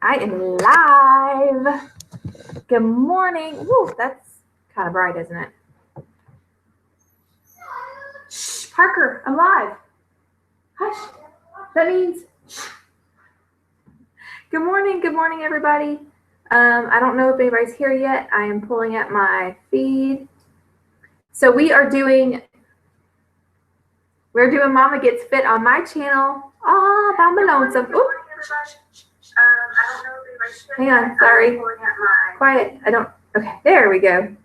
I am live. Good morning. Woo, that's kind of bright, isn't it? Shh, Parker, I'm live. Hush. That means shh. Good morning, everybody. I don't know if anybody's here yet. I am pulling up my feed. So we're doing Mama Gets Fit on my channel. Oh, I'm lonesome. Ooh. I don't know if anybody's here. Hang on, sorry. Quiet. Okay, there we go.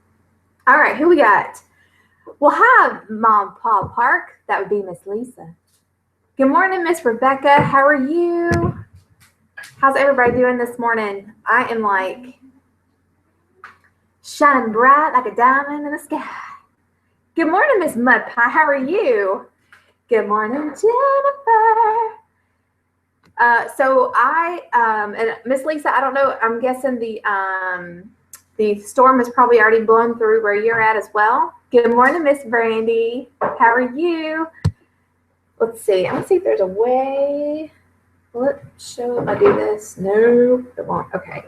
All right, who we got? Well, hi, Mom, Paul Park. That would be Miss Lisa. Good morning, Miss Rebecca. How are you? How's everybody doing this morning? I am like shining bright like a diamond in the sky. Good morning, Miss Mud Pie. How are you? Good morning, Jennifer. So and Miss Lisa, I don't know. I'm guessing the storm has probably already blown through where you're at as well. Good morning, Miss Brandy. How are you? Let's see. I'm gonna see if there's a way. Let's show if I do this. No, it won't. Okay.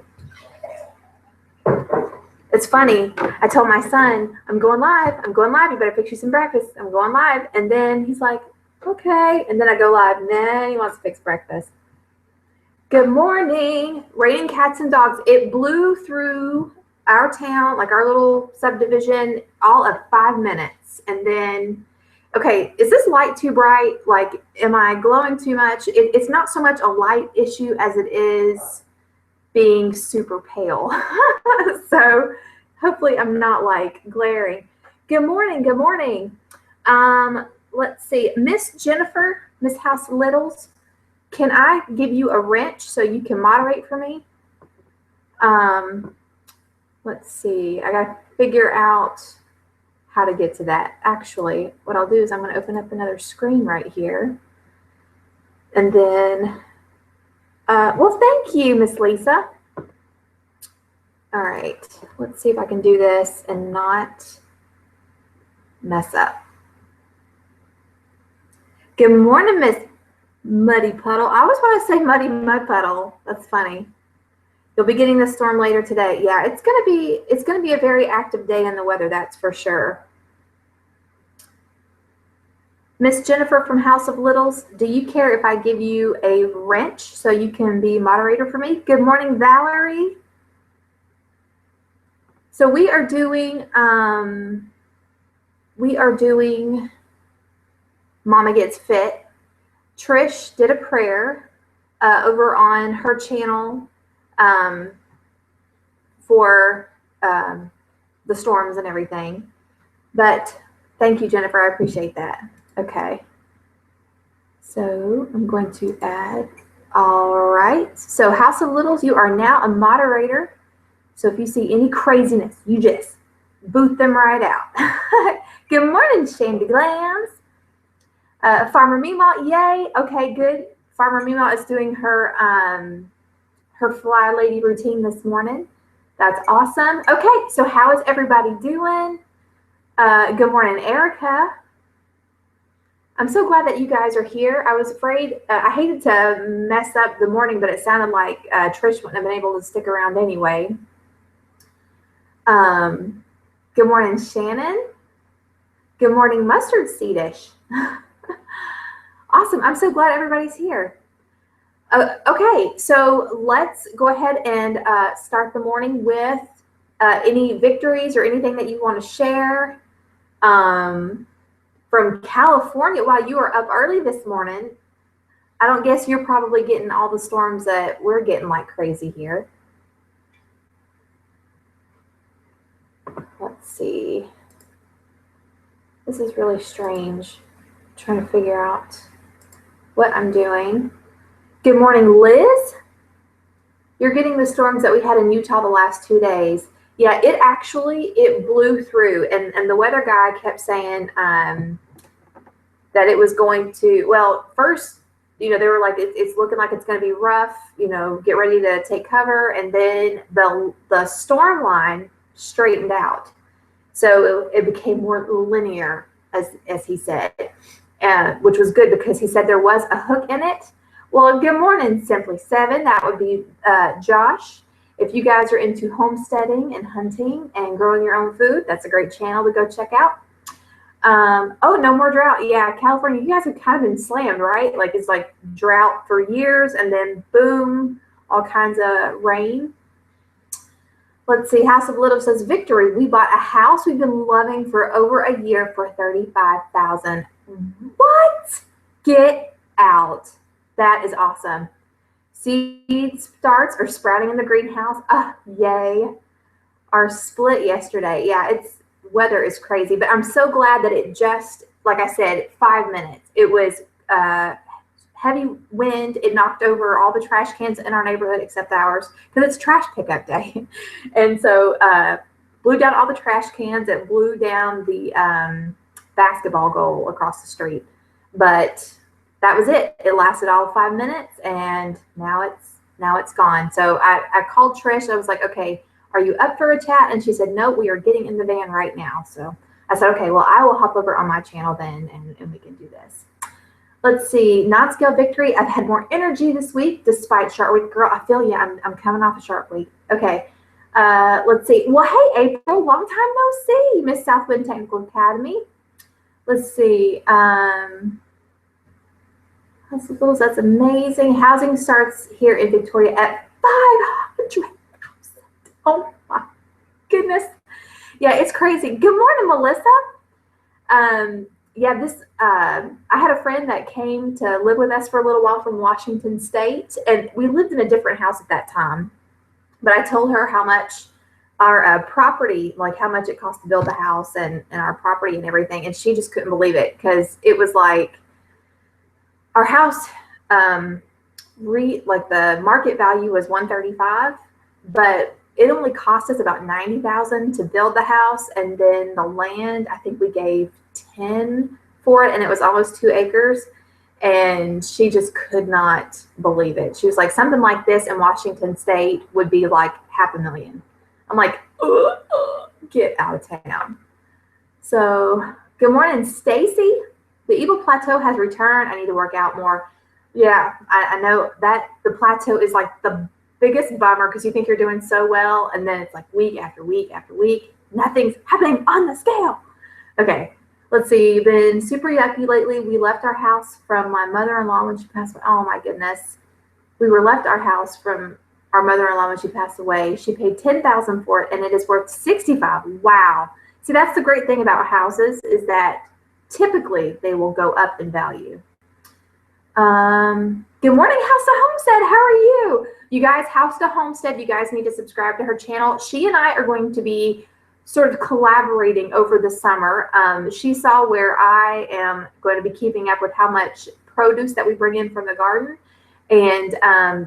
It's funny. I told my son, I'm going live. You better fix you some breakfast. I'm going live. And then he's like, okay. And then I go live. And then he wants to fix breakfast. Good morning. Raining cats and dogs. It blew through our town, like our little subdivision, all of 5 minutes. And then, okay, is this light too bright? Like, am I glowing too much? It's not so much a light issue as it is being super pale. So hopefully I'm not like glaring. Good morning. Let's see, Miss Jennifer, Miss House Littles, can I give you a wrench so you can moderate for me? Let's see, I gotta figure out how to get to that. Actually, what I'll do is I'm gonna open up another screen right here. And then, well, thank you, Miss Lisa. All right, let's see if I can do this and not mess up. Good morning, Miss Muddy Puddle. I always want to say Muddy Mud Puddle. That's funny. You'll be getting the storm later today. Yeah, it's gonna be a very active day in the weather, that's for sure. Miss Jennifer from House of Littles, do you care if I give you a wrench so you can be moderator for me? Good morning, Valerie. So we are doing Mama Gets Fit. Trish did a prayer over on her channel for the storms and everything. But thank you, Jennifer. I appreciate that. Okay. So I'm going to add. All right. So House of Littles, you are now a moderator. So if you see any craziness, you just boot them right out. Good morning, Shandy Glams. Farmer Meemaw, yay. Okay, good. Farmer Meemaw is doing her Fly Lady routine this morning. That's awesome. Okay, so how is everybody doing? Good morning, Erica. I'm so glad that you guys are here. I was afraid, I hated to mess up the morning, but it sounded like Trish wouldn't have been able to stick around anyway. Good morning, Shannon. Good morning, Mustard Seedish. Awesome. I'm so glad everybody's here. Okay, so let's go ahead and start the morning with any victories or anything that you want to share. From California, wow, you are up early this morning. I don't guess you're probably getting all the storms that we're getting like crazy here. Let's see. This is really strange. I'm trying to figure out what I'm doing. Good morning, Liz. You're getting the storms that we had in Utah the last 2 days. Yeah, it blew through, and the weather guy kept saying that it was going to, well, first, they were like, it's looking like it's going to be rough, get ready to take cover, and then the storm line straightened out. So it became more linear, as he said, which was good because he said there was a hook in it. Well, good morning, Simply Seven. That would be Josh. If you guys are into homesteading and hunting and growing your own food, that's a great channel to go check out. Oh, no more drought. Yeah, California, you guys have kind of been slammed, right? Like it's like drought for years and then boom, all kinds of rain. Let's see. House of Little says victory. We bought a house we've been loving for over a year for $35,000. What? Get out. That is awesome. Seed starts are sprouting in the greenhouse. Yay. Our split yesterday. Yeah, it's weather is crazy, but I'm so glad that it just, like I said, 5 minutes. It was heavy wind. It knocked over all the trash cans in our neighborhood except ours because it's trash pickup day. And so blew down all the trash cans. It blew down the basketball goal across the street. But that was it. It lasted all 5 minutes and now it's gone. So I called Trish. I was like, okay, are you up for a chat? And she said, no, we are getting in the van right now. So I said, okay, well, I will hop over on my channel then and we can do this. Let's see, non-scale victory. I've had more energy this week despite Shark Week. Girl, I feel you. I'm coming off a Shark Week. Okay. Let's see. Well, hey, April, long time no see. Miss Southwind Technical Academy. Let's see. That's amazing. Housing starts here in Victoria at 500,000. Oh my goodness. Yeah, it's crazy. Good morning, Melissa. Yeah, I had a friend that came to live with us for a little while from Washington State, and we lived in a different house at that time. But I told her how much our property, like how much it cost to build the house and our property and everything, and she just couldn't believe it because it was like our house, like the market value was $135,000, but it only cost us about $90,000 to build the house, and then the land, I think we gave $10,000 for it, and it was almost 2 acres. And she just could not believe it. She was like, something like this in Washington State would be like $500,000. I'm like, get out of town. So, good morning, Stacy. The Evil Plateau has returned. I need to work out more. Yeah, I know that the plateau is like the biggest bummer because you think you're doing so well, and then it's like week after week after week, nothing's happening on the scale. Okay, let's see. Been super yucky lately. We left our house from my mother-in-law when she passed away. Oh my goodness. We left our house from our mother-in-law when she passed away. She paid $10,000 for it, and it is worth $65,000. Wow. See, that's the great thing about houses is that typically they will go up in value. Good morning, House to Homestead. How are you? You guys, House to Homestead, you guys need to subscribe to her channel. She and I are going to be sort of collaborating over the summer. She saw where I am going to be keeping up with how much produce that we bring in from the garden. And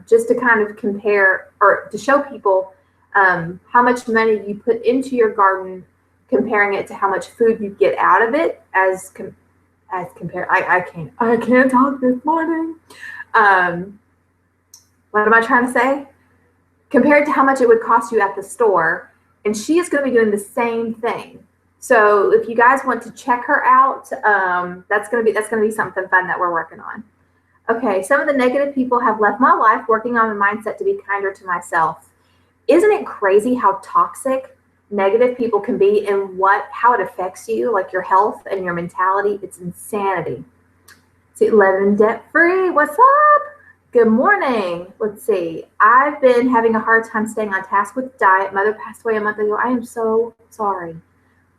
just to kind of compare or to show people how much money you put into your garden, comparing it to how much food you get out of it as compared. I can't talk this morning. What am I trying to say? Compared to how much it would cost you at the store. And she is going to be doing the same thing. So if you guys want to check her out, that's going to be something fun that we're working on. Okay, some of the negative people have left my life, working on the mindset to be kinder to myself. Isn't it crazy how toxic negative people can be and how it affects you, like your health and your mentality? It's insanity. See, living debt free. What's up? Good morning. Let's see. I've been having a hard time staying on task with diet. Mother passed away a month ago. I am so sorry.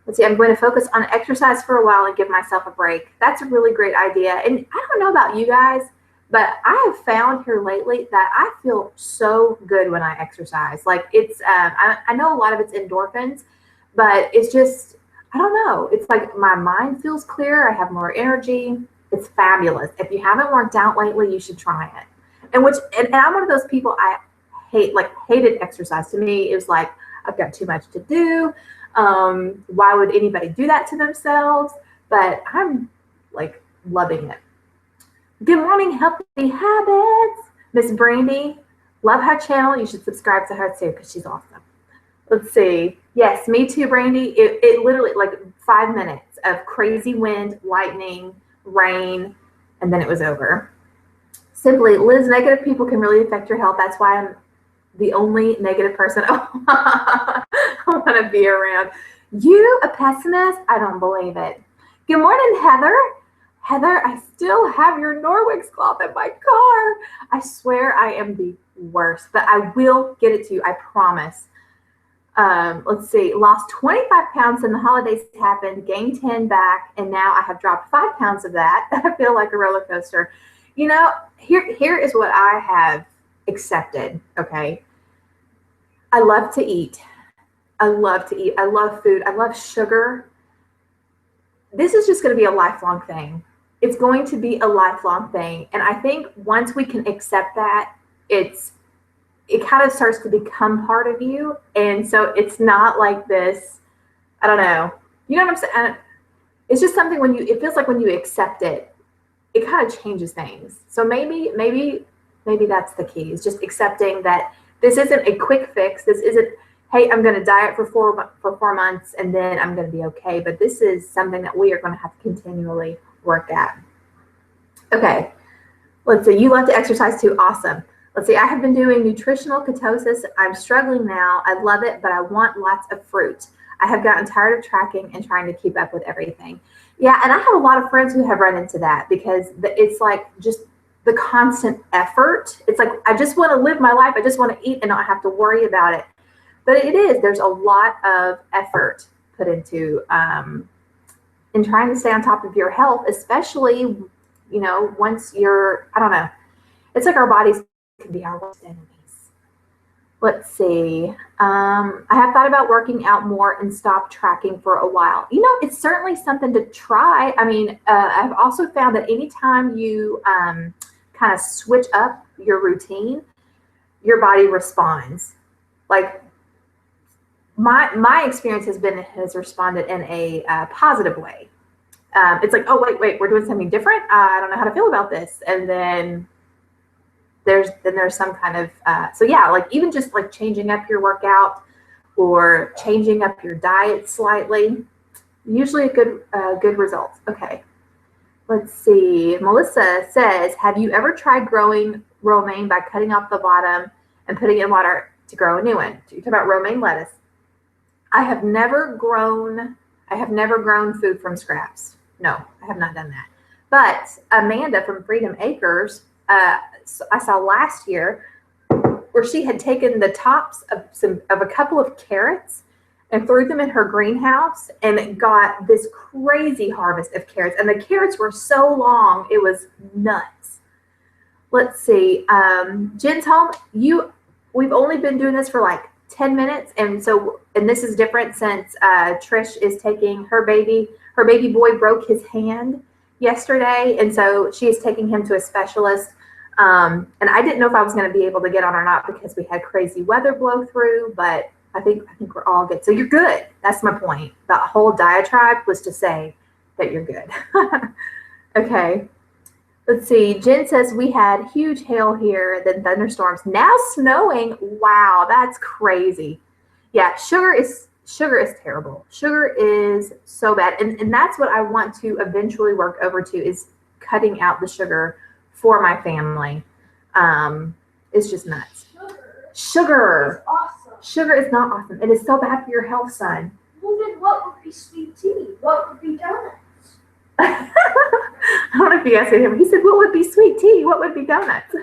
Let's see. I'm going to focus on exercise for a while and give myself a break. That's a really great idea. And I don't know about you guys, but I have found here lately that I feel so good when I exercise. Like it's, I know a lot of it's endorphins, but it's just, I don't know. It's like my mind feels clearer. I have more energy. It's fabulous. If you haven't worked out lately, you should try it. And I'm one of those people I hated exercise. To me, it was like, I've got too much to do. Why would anybody do that to themselves? But I'm like loving it. Good morning, Healthy Habits. Miss Brandy, love her channel. You should subscribe to her too because she's awesome. Let's see. Yes, me too, Brandy. It literally like 5 minutes of crazy wind, lightning, rain, and then it was over. Simply, Liz, negative people can really affect your health. That's why I'm the only negative person I want to be around. You, a pessimist? I don't believe it. Good morning, Heather. Heather, I still have your Norwex cloth in my car. I swear I am the worst, but I will get it to you. I promise. Let's see, lost 25 pounds when the holidays happened, gained 10 back, and now I have dropped 5 pounds of that. I feel like a roller coaster. You know, here is what I have accepted, okay? I love to eat. I love to eat. I love food. I love sugar. This is just going to be a lifelong thing. It's going to be a lifelong thing. And I think once we can accept that, it kind of starts to become part of you. And so it's not like this, I don't know. You know what I'm saying? It's just something it feels like when you accept it, it kind of changes things. So maybe that's the key, is just accepting that this isn't a quick fix. This isn't, hey, I'm going to diet for 4 months and then I'm going to be okay. But this is something that we are going to have to continually work at. Okay, let's see. You love to exercise too. Awesome. Let's see. I have been doing nutritional ketosis. I'm struggling now. I love it, but I want lots of fruit. I have gotten tired of tracking and trying to keep up with everything. Yeah, and I have a lot of friends who have run into that because it's like just the constant effort. It's like, I just want to live my life. I just want to eat and not have to worry about it. But there's a lot of effort put into in trying to stay on top of your health, especially, once you're, I don't know, it's like our bodies can be our worst enemies. Let's see. I have thought about working out more and stop tracking for a while. It's certainly something to try. I mean, I've also found that anytime you kind of switch up your routine, your body responds. Like my experience has responded in a positive way. It's like, oh, wait, we're doing something different. I don't know how to feel about this. And then there's some kind of, so yeah, like even just like changing up your workout or changing up your diet slightly, usually a good result. Okay. Let's see. Melissa says, have you ever tried growing romaine by cutting off the bottom and putting it in water to grow a new one? You're talking about romaine lettuce. I have never grown food from scraps. No, I have not done that. But Amanda from Freedom Acres, I saw last year where she had taken the tops of a couple of carrots and threw them in her greenhouse and got this crazy harvest of carrots. And the carrots were so long, it was nuts. Let's see. Jen's home. We've only been doing this for like 10 minutes. And this is different since Trish is taking her baby boy broke his hand yesterday. And so she is taking him to a specialist. And I didn't know if I was going to be able to get on or not because we had crazy weather blow through, but I think we're all good. So you're good. That's my point. The whole diatribe was to say that you're good. Okay. Let's see. Jen says we had huge hail here, then thunderstorms. Now snowing. Wow, that's crazy. Yeah, sugar is terrible. Sugar is so bad. And that's what I want to eventually work over to, is cutting out the sugar for my family. It's just nuts. Sugar. Awesome. Sugar is not awesome. It is so bad for your health, son. Well, then what would be sweet tea? What would be donuts? I don't know if you asked him. He said, what would be sweet tea? What would be donuts?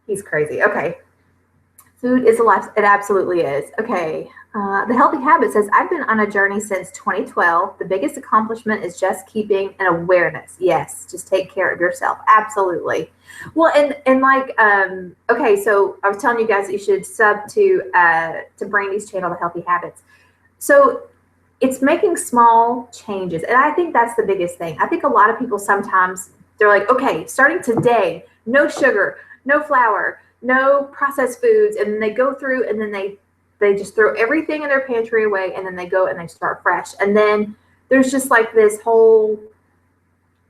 He's crazy. Okay. Food is a life. It absolutely is. Okay. The Healthy Habit says, I've been on a journey since 2012. The biggest accomplishment is just keeping an awareness. Yes. Just take care of yourself. Absolutely. Well, and like, okay. So I was telling you guys that you should sub to Brandy's channel, The Healthy Habits. So it's making small changes. And I think that's the biggest thing. I think a lot of people sometimes they're like, okay, starting today, no sugar, no flour, no processed foods. And then they go through and then they just throw everything in their pantry away and then they go and they start fresh. And then there's just like this whole,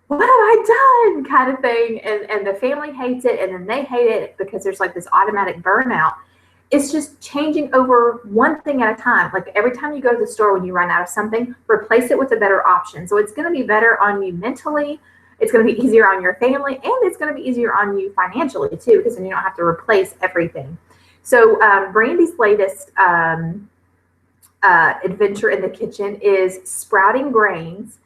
what have I done kind of thing. And the family hates it and then they hate it because there's like this automatic burnout. It's just changing over one thing at a time. Like every time you go to the store, when you run out of something, replace it with a better option. So it's going to be better on you mentally. It's going to be easier on your family, and it's going to be easier on you financially too, because then you don't have to replace everything. So Brandy's latest adventure in the kitchen is sprouting grains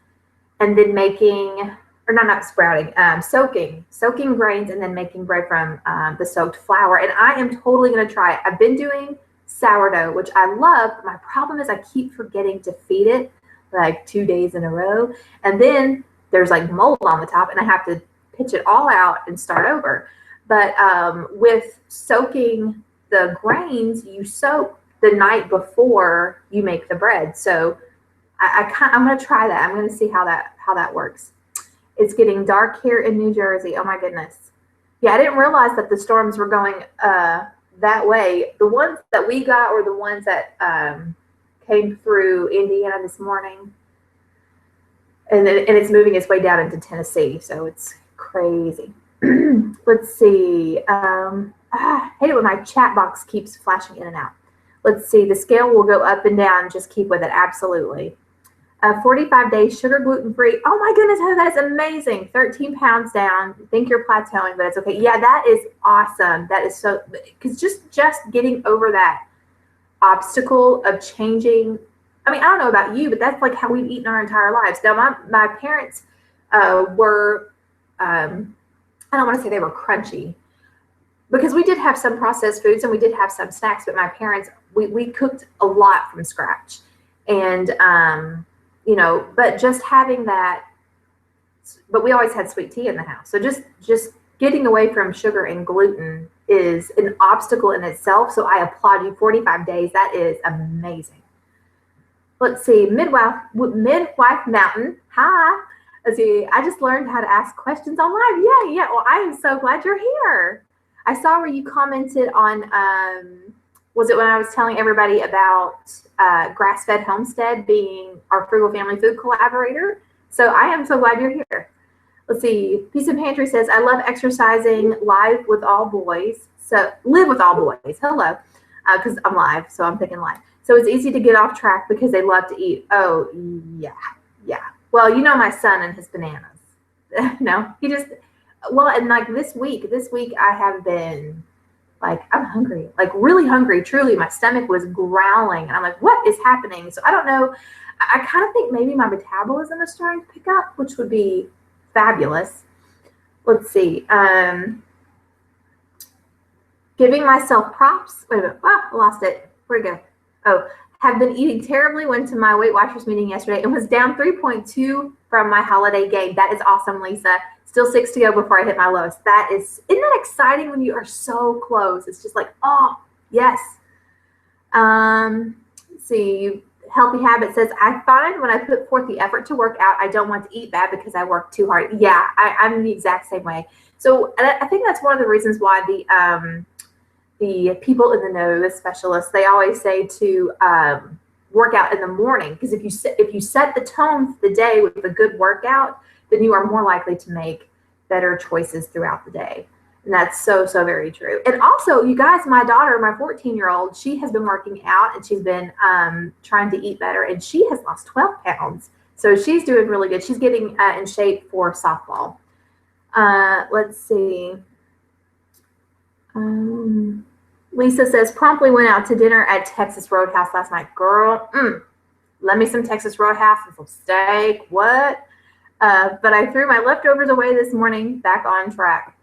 and then making, or not sprouting, soaking grains and then making bread from the soaked flour. And I am totally going to try it. I've been doing sourdough, which I love. My problem is I keep forgetting to feed it like 2 days in a row. And then there's like mold on the top and I have to pitch it all out and start over. But with soaking the grains, you soak the night before you make the bread. So I'm going to try that. I'm going to see how that works. It's getting dark here in New Jersey. Oh my goodness. Yeah, I didn't realize that the storms were going that way. The ones that we got were the ones that came through Indiana this morning. And it's moving its way down into Tennessee. So it's crazy. Let's see. I hate it when my chat box keeps flashing in and out. Let's see. The scale will go up and down. Just keep with it. Absolutely. 45 days, sugar, gluten-free. Oh my goodness, that's amazing. 13 pounds down. I think you're plateauing, but it's okay. Yeah, that is awesome. That is so, because just getting over that obstacle of changing. I mean, I don't know about you, but that's like how we've eaten our entire lives. Now, my parents were, I don't want to say they were crunchy, because we did have some processed foods and we did have some snacks, but my parents, we cooked a lot from scratch. And, you know, but just having that, but we always had sweet tea in the house. So just getting away from sugar and gluten is an obstacle in itself. So I applaud you. 45 days. That is amazing. Let's see. Midwife Mountain. Hi. Let's see. I just learned how to ask questions on live. Yeah. Well, I am so glad you're here. I saw where you commented on, was it when I was telling everybody about Grass-Fed Homestead being our Frugal Family Food collaborator? So I am so glad you're here. Let's see. Peace and Pantry says, I love exercising live with all boys. So live with all boys. Hello. Because I'm live, so I'm thinking live. So it's easy to get off track because they love to eat. Oh, yeah. Well, you know my son and his bananas. No, he just, well, and like this week I have been, like, I'm hungry, like really hungry, truly. My stomach was growling. And I'm like, what is happening? So I don't know. I kind of think maybe my metabolism is starting to pick up, which would be fabulous. Let's see. Giving myself props. Wait a minute. Oh, I lost it. Where'd it go? Oh, have been eating terribly. Went to my Weight Watchers meeting yesterday and was down 3.2 from my holiday gain. That is awesome, Lisa. Still 6 to go before I hit my lowest. Isn't that exciting when you are so close? It's just like, oh, yes. Let's see. Healthy Habit says, I find when I put forth the effort to work out, I don't want to eat bad because I work too hard. Yeah, I'm the exact same way. So I think that's one of the reasons why the people in the know, the specialists, they always say to work out in the morning, because if you set the tone for the day with a good workout, then you are more likely to make better choices throughout the day. And that's so, so very true. And also, you guys, my daughter, my 14-year-old, she has been working out and she's been trying to eat better, and she has lost 12 pounds. So she's doing really good. She's getting in shape for softball. Let's see. Lisa says, promptly went out to dinner at Texas Roadhouse last night. Girl, let me some Texas Roadhouse and some steak. What? But I threw my leftovers away this morning, back on track.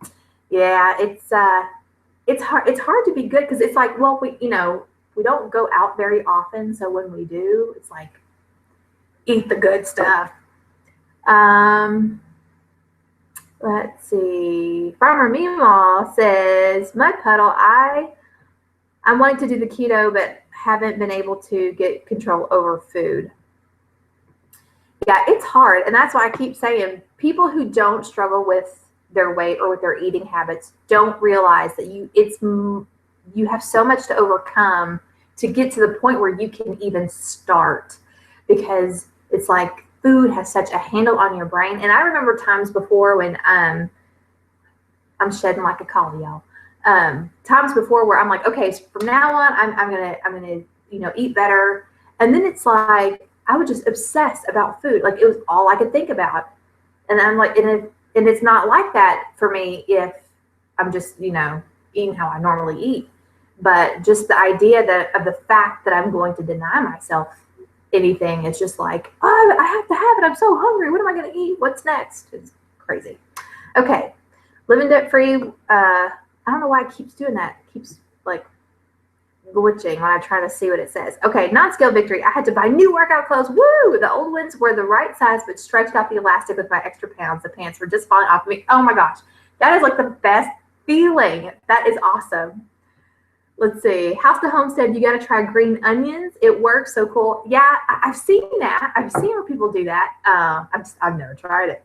Yeah, it's hard. It's hard to be good because it's like, well, we don't go out very often. So when we do, it's like, eat the good stuff. Let's see. Farmer Meemaw says, Mud Puddle, I'm wanting to do the keto, but haven't been able to get control over food. Yeah, it's hard. And that's why I keep saying people who don't struggle with their weight or with their eating habits don't realize that you have so much to overcome to get to the point where you can even start, because it's like food has such a handle on your brain. And I remember times before when I'm shedding like a collie, y'all. Times before where I'm like, okay, so from now on, I'm gonna eat better. And then it's like I would just obsess about food. Like it was all I could think about. And I'm like, and and it's not like that for me if I'm just, eating how I normally eat. But just the idea that of the fact that I'm going to deny myself anything, it's just like, oh, I have to have it. I'm so hungry. What am I going to eat? What's next? It's crazy. Okay. Living debt free. I don't know why it keeps doing that. It keeps like glitching when I try to see what it says. Okay. Non-scale victory. I had to buy new workout clothes. Woo! The old ones were the right size, but stretched out the elastic with my extra pounds. The pants were just falling off me. Oh my gosh. That is like the best feeling. That is awesome. Let's see. House to Homestead, you got to try green onions. It works. So cool. Yeah, I've seen that. I've seen where people do that. I've never tried it.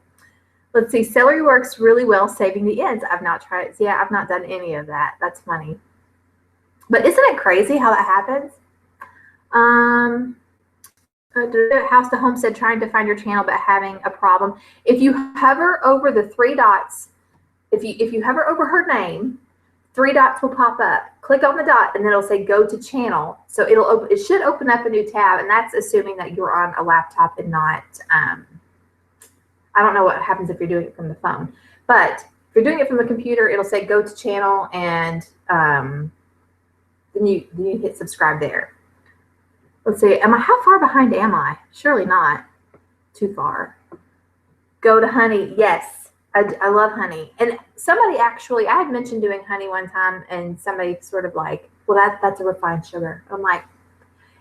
Let's see. Celery works really well saving the ends. I've not tried it. Yeah, I've not done any of that. That's funny. But isn't it crazy how that happens? House to Homestead, trying to find your channel but having a problem. If you hover over the three dots, if you hover over her name, 3 dots will pop up. Click on the dot and then it'll say go to channel. So it should open up a new tab, and that's assuming that you're on a laptop and not I don't know what happens if you're doing it from the phone. But if you're doing it from the computer, it'll say go to channel, and then you hit subscribe there. Let's see. How far behind am I? Surely not too far. Go to honey. Yes. I love honey. And somebody actually, I had mentioned doing honey one time, and somebody sort of like, well, that's a refined sugar. I'm like,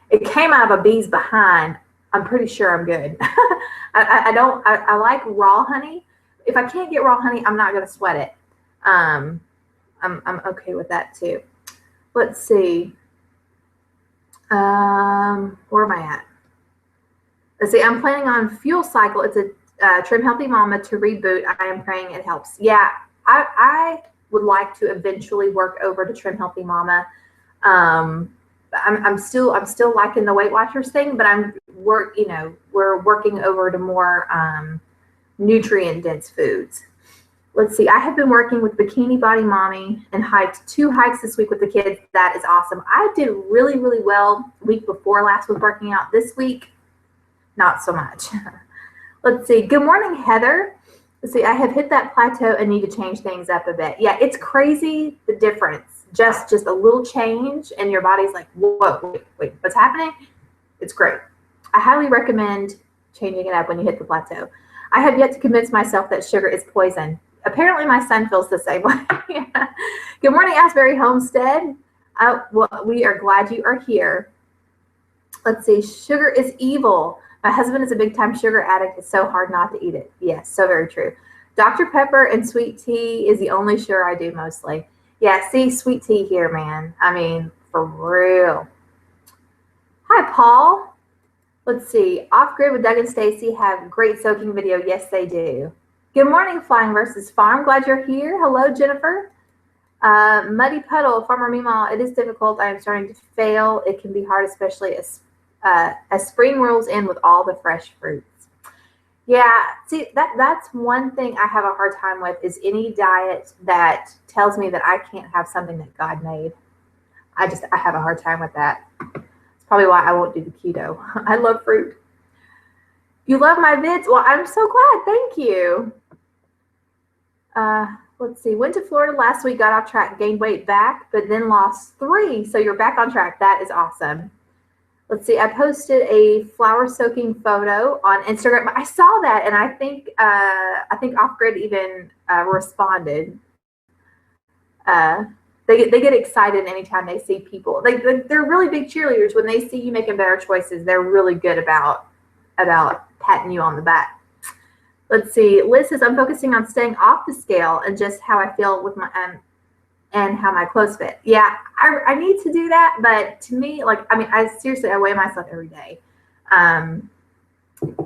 it came out of a bee's behind. I'm pretty sure I'm good. I like raw honey. If I can't get raw honey, I'm not going to sweat it. I'm okay with that too. Let's see. Where am I at? Let's see. I'm planning on Fuel Cycle. It's a Trim Healthy Mama to reboot. I am praying it helps. Yeah, I would like to eventually work over to Trim Healthy Mama. I'm still liking the Weight Watchers thing, but we're working over to more nutrient dense foods. Let's see. I have been working with Bikini Body Mommy and hiked 2 hikes this week with the kids. That is awesome. I did really, really well week before last with working out. This week, not so much. Let's see. Good morning, Heather. Let's see. I have hit that plateau and need to change things up a bit. Yeah, it's crazy, the difference. Just a little change and your body's like, whoa, wait, what's happening? It's great. I highly recommend changing it up when you hit the plateau. I have yet to convince myself that sugar is poison. Apparently my son feels the same way. Yeah. Good morning, Asbury Homestead. Well, we are glad you are here. Let's see. Sugar is evil. My husband is a big time sugar addict. It's so hard not to eat it. Yes, so very true. Dr. Pepper and sweet tea is the only sugar I do mostly. Yeah, see, sweet tea here, man. I mean, for real. Hi, Paul. Let's see. Off Grid with Doug and Stacy have great soaking video. Yes, they do. Good morning, Flying versus Farm. Glad you're here. Hello, Jennifer. Muddy Puddle, Farmer Meemaw. It is difficult. I am starting to fail. It can be hard, especially as spring rolls in with all the fresh fruits. Yeah, see, that's one thing I have a hard time with is any diet that tells me that I can't have something that God made. I have a hard time with that. It's probably why I won't do the keto. I love fruit. You love my vids? Well, I'm so glad. Thank you. Let's see. Went to Florida last week, got off track, gained weight back, but then lost 3. So you're back on track. That is awesome. Let's see. I posted a flour soaking photo on Instagram. I saw that, and I think Off Grid even responded. They get excited anytime they see people. They're really big cheerleaders. When they see you making better choices, they're really good about patting you on the back. Let's see. Liz says, I'm focusing on staying off the scale and just how I feel with my and how my clothes fit. Yeah, I need to do that, but to me, I weigh myself every day.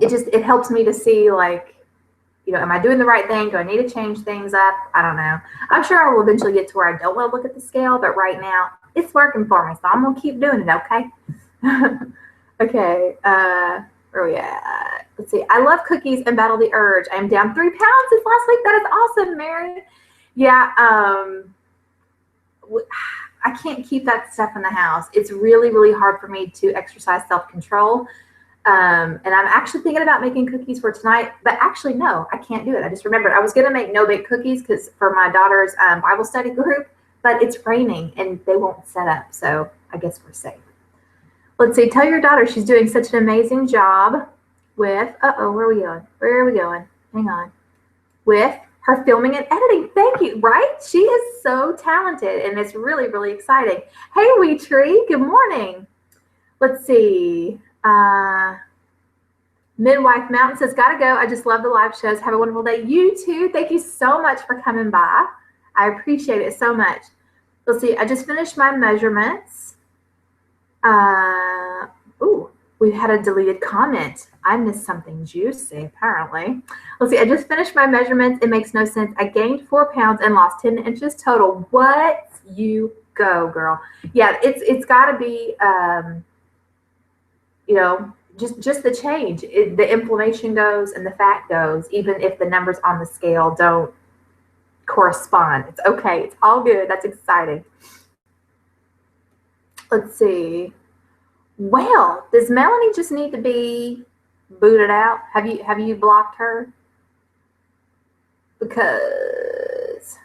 It helps me to see, am I doing the right thing? Do I need to change things up? I don't know. I'm sure I will eventually get to where I don't want to look at the scale, but right now it's working for me, so I'm gonna keep doing it. Okay. Okay. Where are we at? Let's see. I love cookies and battle the urge. I am down 3 pounds since last week. That is awesome, Mary. Yeah. I can't keep that stuff in the house. It's really, really hard for me to exercise self-control. And I'm actually thinking about making cookies for tonight, but actually, no, I can't do it. I just remembered I was going to make no-bake cookies because for my daughter's Bible study group, but it's raining and they won't set up. So I guess we're safe. Let's see. Tell your daughter she's doing such an amazing job with, where are we going? Where are we going? Hang on. With her filming and editing. Thank you. Right? She is so talented and it's really, really exciting. Hey, Wee Tree. Good morning. Let's see. Midwife Mountain says, gotta go. I just love the live shows. Have a wonderful day. You too. Thank you so much for coming by. I appreciate it so much. Let's see. I just finished my measurements. Ooh, we had a deleted comment. I missed something juicy, apparently. Let's see. I just finished my measurements. It makes no sense. I gained 4 pounds and lost 10 inches total. What? You go, girl. Yeah, it's got to be, you know, just the change. The inflammation goes and the fat goes, even if the numbers on the scale don't correspond. It's okay. It's all good. That's exciting. Let's see. Well, does Melanie just need to be booted out? Have you blocked her? Because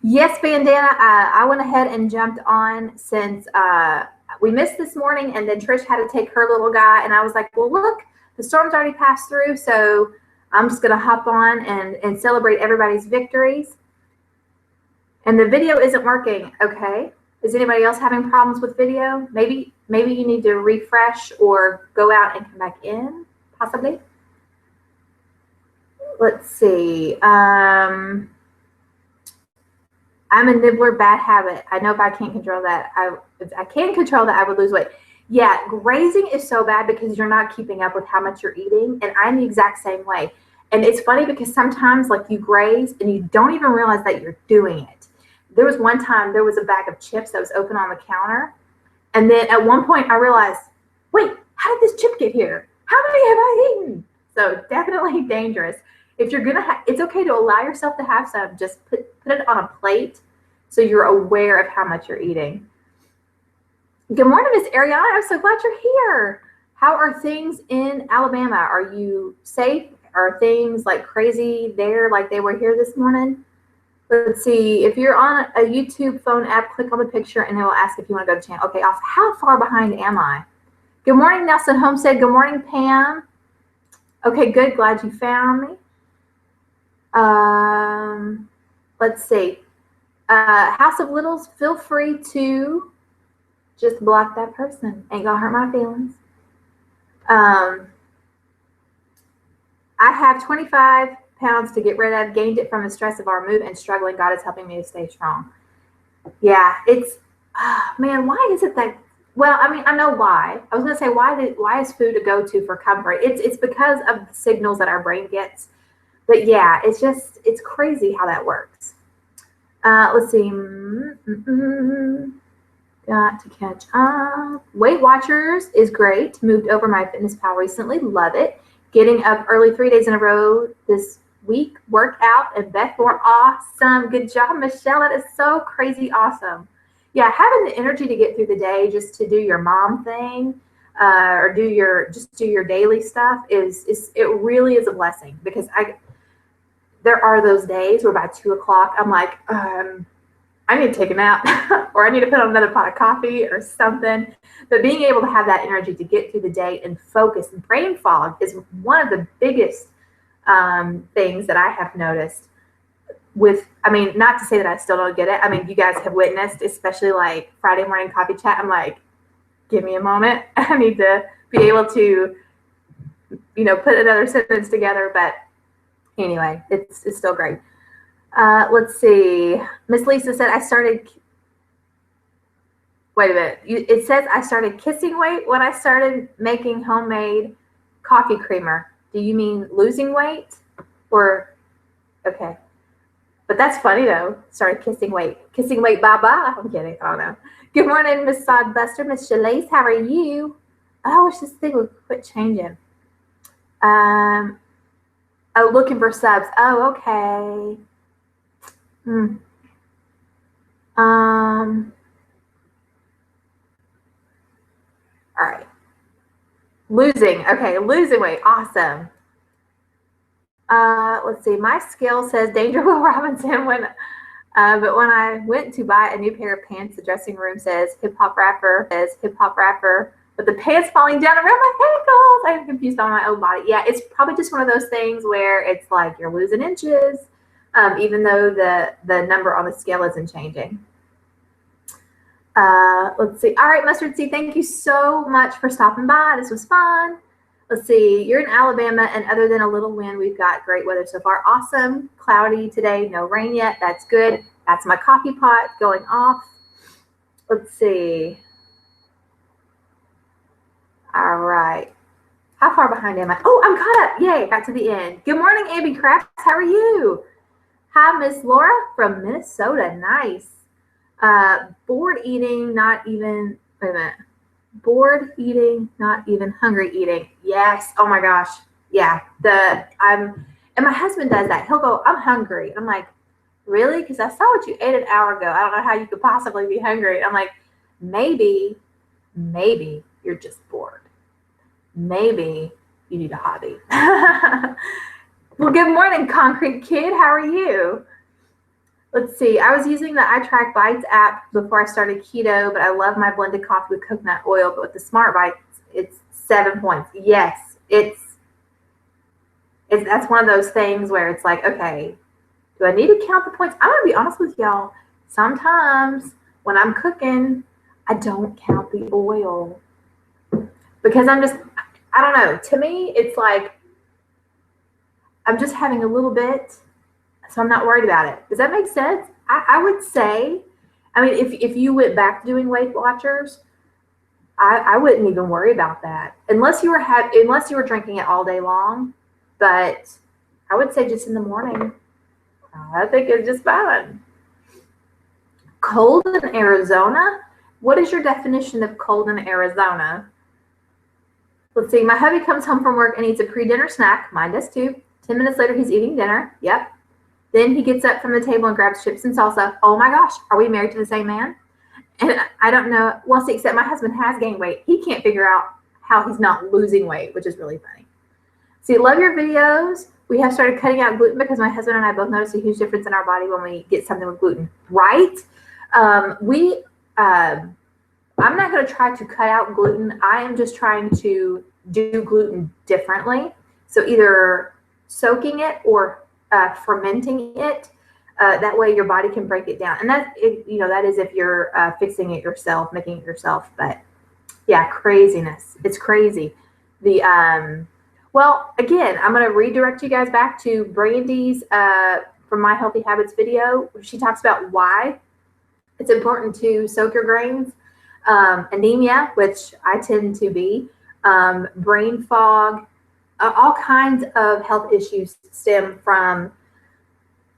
yes, Bandana, I went ahead and jumped on since we missed this morning, and then Trish had to take her little guy, and I was like, well, look, the storm's already passed through, so I'm just gonna hop on and celebrate everybody's victories. And the video isn't working. Okay. Is anybody else having problems with video? Maybe you need to refresh or go out and come back in, possibly. Let's see. I'm a nibbler, bad habit. I know if I can't control that, I can control that, I would lose weight. Yeah, grazing is so bad because you're not keeping up with how much you're eating, and I'm the exact same way. And it's funny because sometimes like you graze and you don't even realize that you're doing it. There was one time there was a bag of chips that was open on the counter, and then at one point I realized, wait, how did this chip get here? How many have I eaten? So definitely dangerous. If you're gonna, it's okay to allow yourself to have some. Just put it on a plate so you're aware of how much you're eating. Good morning, Miss Ariana. I'm so glad you're here. How are things in Alabama? Are you safe? Are things like crazy there like they were here this morning? Let's see. If you're on a YouTube phone app, click on the picture and it will ask if you want to go to channel. Okay, how far behind am I? Good morning, Nelson Homestead. Good morning, Pam. Okay, good. Glad you found me. Let's see. House of Littles, feel free to just block that person. Ain't gonna hurt my feelings. I have 25 pounds to get rid of, gained it from the stress of our move and struggling. God is helping me to stay strong. Yeah, it's, man, why is it that, well, I mean, I know why. I was going to say, why is food a go-to for comfort? It's because of the signals that our brain gets. But yeah, it's crazy how that works. Let's see. Got to catch up. Weight Watchers is great. Moved over MyFitnessPal recently. Love it. Getting up early 3 days in a row this week. Workout and Beth Moore. Awesome. Good job, Michelle. That is so crazy awesome. Yeah, having the energy to get through the day just to do your mom thing or do your daily stuff it really is a blessing, because there are those days where by 2 o'clock I'm like, I need to take a nap or I need to put on another pot of coffee or something. But being able to have that energy to get through the day and focus, and brain fog is one of the biggest things that I have noticed with, I mean, not to say that I still don't get it. I mean, you guys have witnessed, especially like Friday morning coffee chat. I'm like, give me a moment. I need to be able to, put another sentence together. But anyway, it's still great. Let's see. Miss Lisa said, wait a minute. It says I started kissing weight when I started making homemade coffee creamer. Do you mean losing weight? Or, okay. But that's funny though. Started kissing weight. Kissing weight, bye-bye. I'm kidding. I don't know. Good morning, Miss Sodbuster. Miss Shalise, how are you? I wish this thing would quit changing. Oh, looking for subs. Oh, okay. All right. Losing. Okay, losing weight. Awesome. Let's see. My scale says Danger Will Robinson but when I went to buy a new pair of pants, the dressing room says hip hop rapper, but the pants falling down around my ankles. I'm confused on my own body. Yeah, it's probably just one of those things where it's like you're losing inches, even though the number on the scale isn't changing. Let's see. All right, Mustard Seed, thank you so much for stopping by. This was fun. Let's see. You're in Alabama, and other than a little wind, we've got great weather so far. Awesome. Cloudy today. No rain yet. That's good. That's my coffee pot going off. Let's see. All right. How far behind am I? Oh, I'm caught up. Yay, got to the end. Good morning, Abby Crafts. How are you? Hi, Miss Laura from Minnesota. Nice. Bored eating, not even, wait a minute. Bored eating, not even hungry eating. Yes. Oh my gosh. Yeah. And my husband does that. He'll go, I'm hungry. I'm like, really? Because I saw what you ate an hour ago. I don't know how you could possibly be hungry. I'm like, maybe you're just bored. Maybe you need a hobby. Well, good morning, Concrete Kid. How are you? Let's see. I was using the iTrack Bites app before I started keto, but I love my blended coffee with coconut oil. But with the Smart Bites, it's 7 points. Yes, that's one of those things where it's like, okay, do I need to count the points? I'm gonna be honest with y'all. Sometimes when I'm cooking, I don't count the oil because I don't know. To me, it's like I'm just having a little bit. So I'm not worried about it. Does that make sense? I would say, I mean, if you went back to doing Weight Watchers, I wouldn't even worry about that unless you were drinking it all day long. But I would say just in the morning, I think it's just fine. Cold in Arizona? What is your definition of cold in Arizona? Let's see. My hubby comes home from work and eats a pre-dinner snack. Mine does too. 10 minutes later, he's eating dinner. Yep. Then he gets up from the table and grabs chips and salsa. Oh my gosh, are we married to the same man? And I don't know. Well, see, except my husband has gained weight. He can't figure out how he's not losing weight, which is really funny. See, love your videos. We have started cutting out gluten because my husband and I both notice a huge difference in our body when we get something with gluten, right? I'm not going to try to cut out gluten. I am just trying to do gluten differently. So either soaking it or fermenting it. That way your body can break it down. And that is if you're fixing it yourself, making it yourself. But yeah, craziness. It's crazy. Well, again, I'm going to redirect you guys back to Brandy's from My Healthy Habits video, where she talks about why it's important to soak your grains. Anemia, which I tend to be, brain fog, all kinds of health issues stem from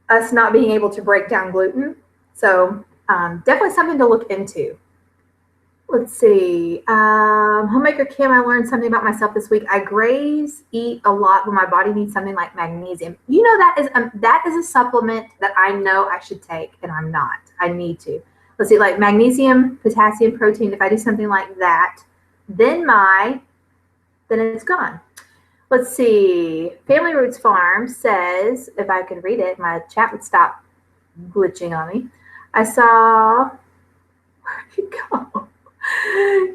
us not being able to break down gluten. So definitely something to look into. Let's see. Homemaker Kim, I learned something about myself this week. I graze, eat a lot when my body needs something like magnesium. You know, that is a supplement that I know I should take, and I'm not. I need to. Let's see, like magnesium, potassium, protein. If I do something like that, then it's gone. Let's see. Family Roots Farm says, if I could read it, my chat would stop glitching on me. I saw, where'd you go?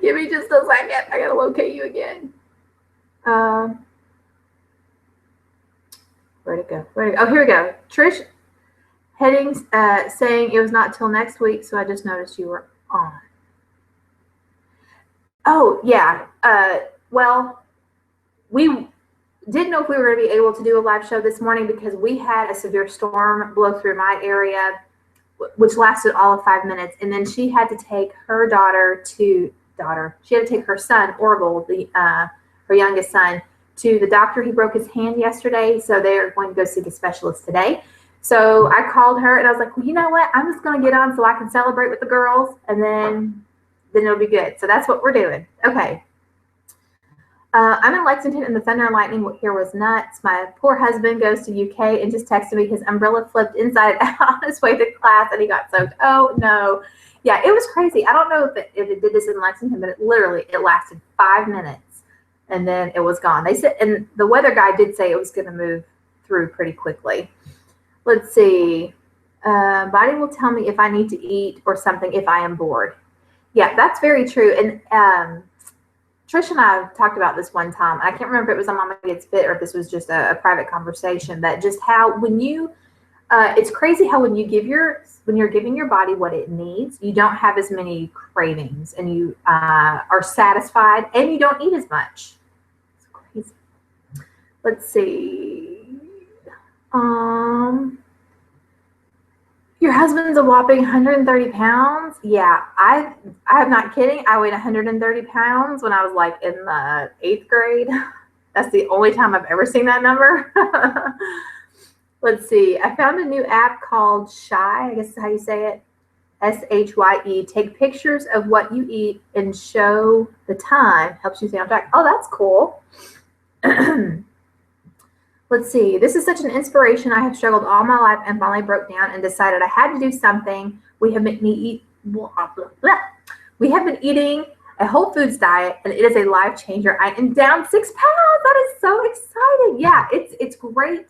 Give me just a second. I gotta locate you again. Where'd it go? Oh, here we go. Trish Headings saying it was not till next week, so I just noticed you were on. Oh, yeah. Well, we didn't know if we were going to be able to do a live show this morning because we had a severe storm blow through my area, which lasted all of 5 minutes. And then she had to take her she had to take her son, Orville, her youngest son, to the doctor. He broke his hand yesterday, so they're going to go see the specialist today. So I called her and I was like, well, you know what? I'm just going to get on so I can celebrate with the girls, and then it'll be good. So that's what we're doing. Okay. I'm in Lexington and the thunder and lightning here was nuts. My poor husband goes to UK and just texted me his umbrella flipped inside out on his way to class and he got soaked. Oh no. Yeah, it was crazy. I don't know if it did this in Lexington, but it lasted 5 minutes. and then it was gone. They said, and the weather guy did say it was going to move through pretty quickly. Let's see. Body will tell me if I need to eat or something if I am bored. Yeah, that's very true. And Trish and I talked about this one time. I can't remember if it was on Mama Gets Fit or if this was just a private conversation, but just how when you, it's crazy how when you're giving your body what it needs, you don't have as many cravings and you are satisfied and you don't eat as much. It's crazy. Let's see. Your husband's a whopping 130 pounds. Yeah, I'm not kidding. I weighed 130 pounds when I was like in the 8th grade. That's the only time I've ever seen that number. Let's see. I found a new app called Shy, I guess is how you say it. SHYE. Take pictures of what you eat and show the time. Helps you stay on track. Oh, that's cool. Let's see. This is such an inspiration. I have struggled all my life and finally broke down and decided I had to do something. We have been eating a whole foods diet, and it is a life changer. I am down 6 pounds. That is so exciting. Yeah, it's great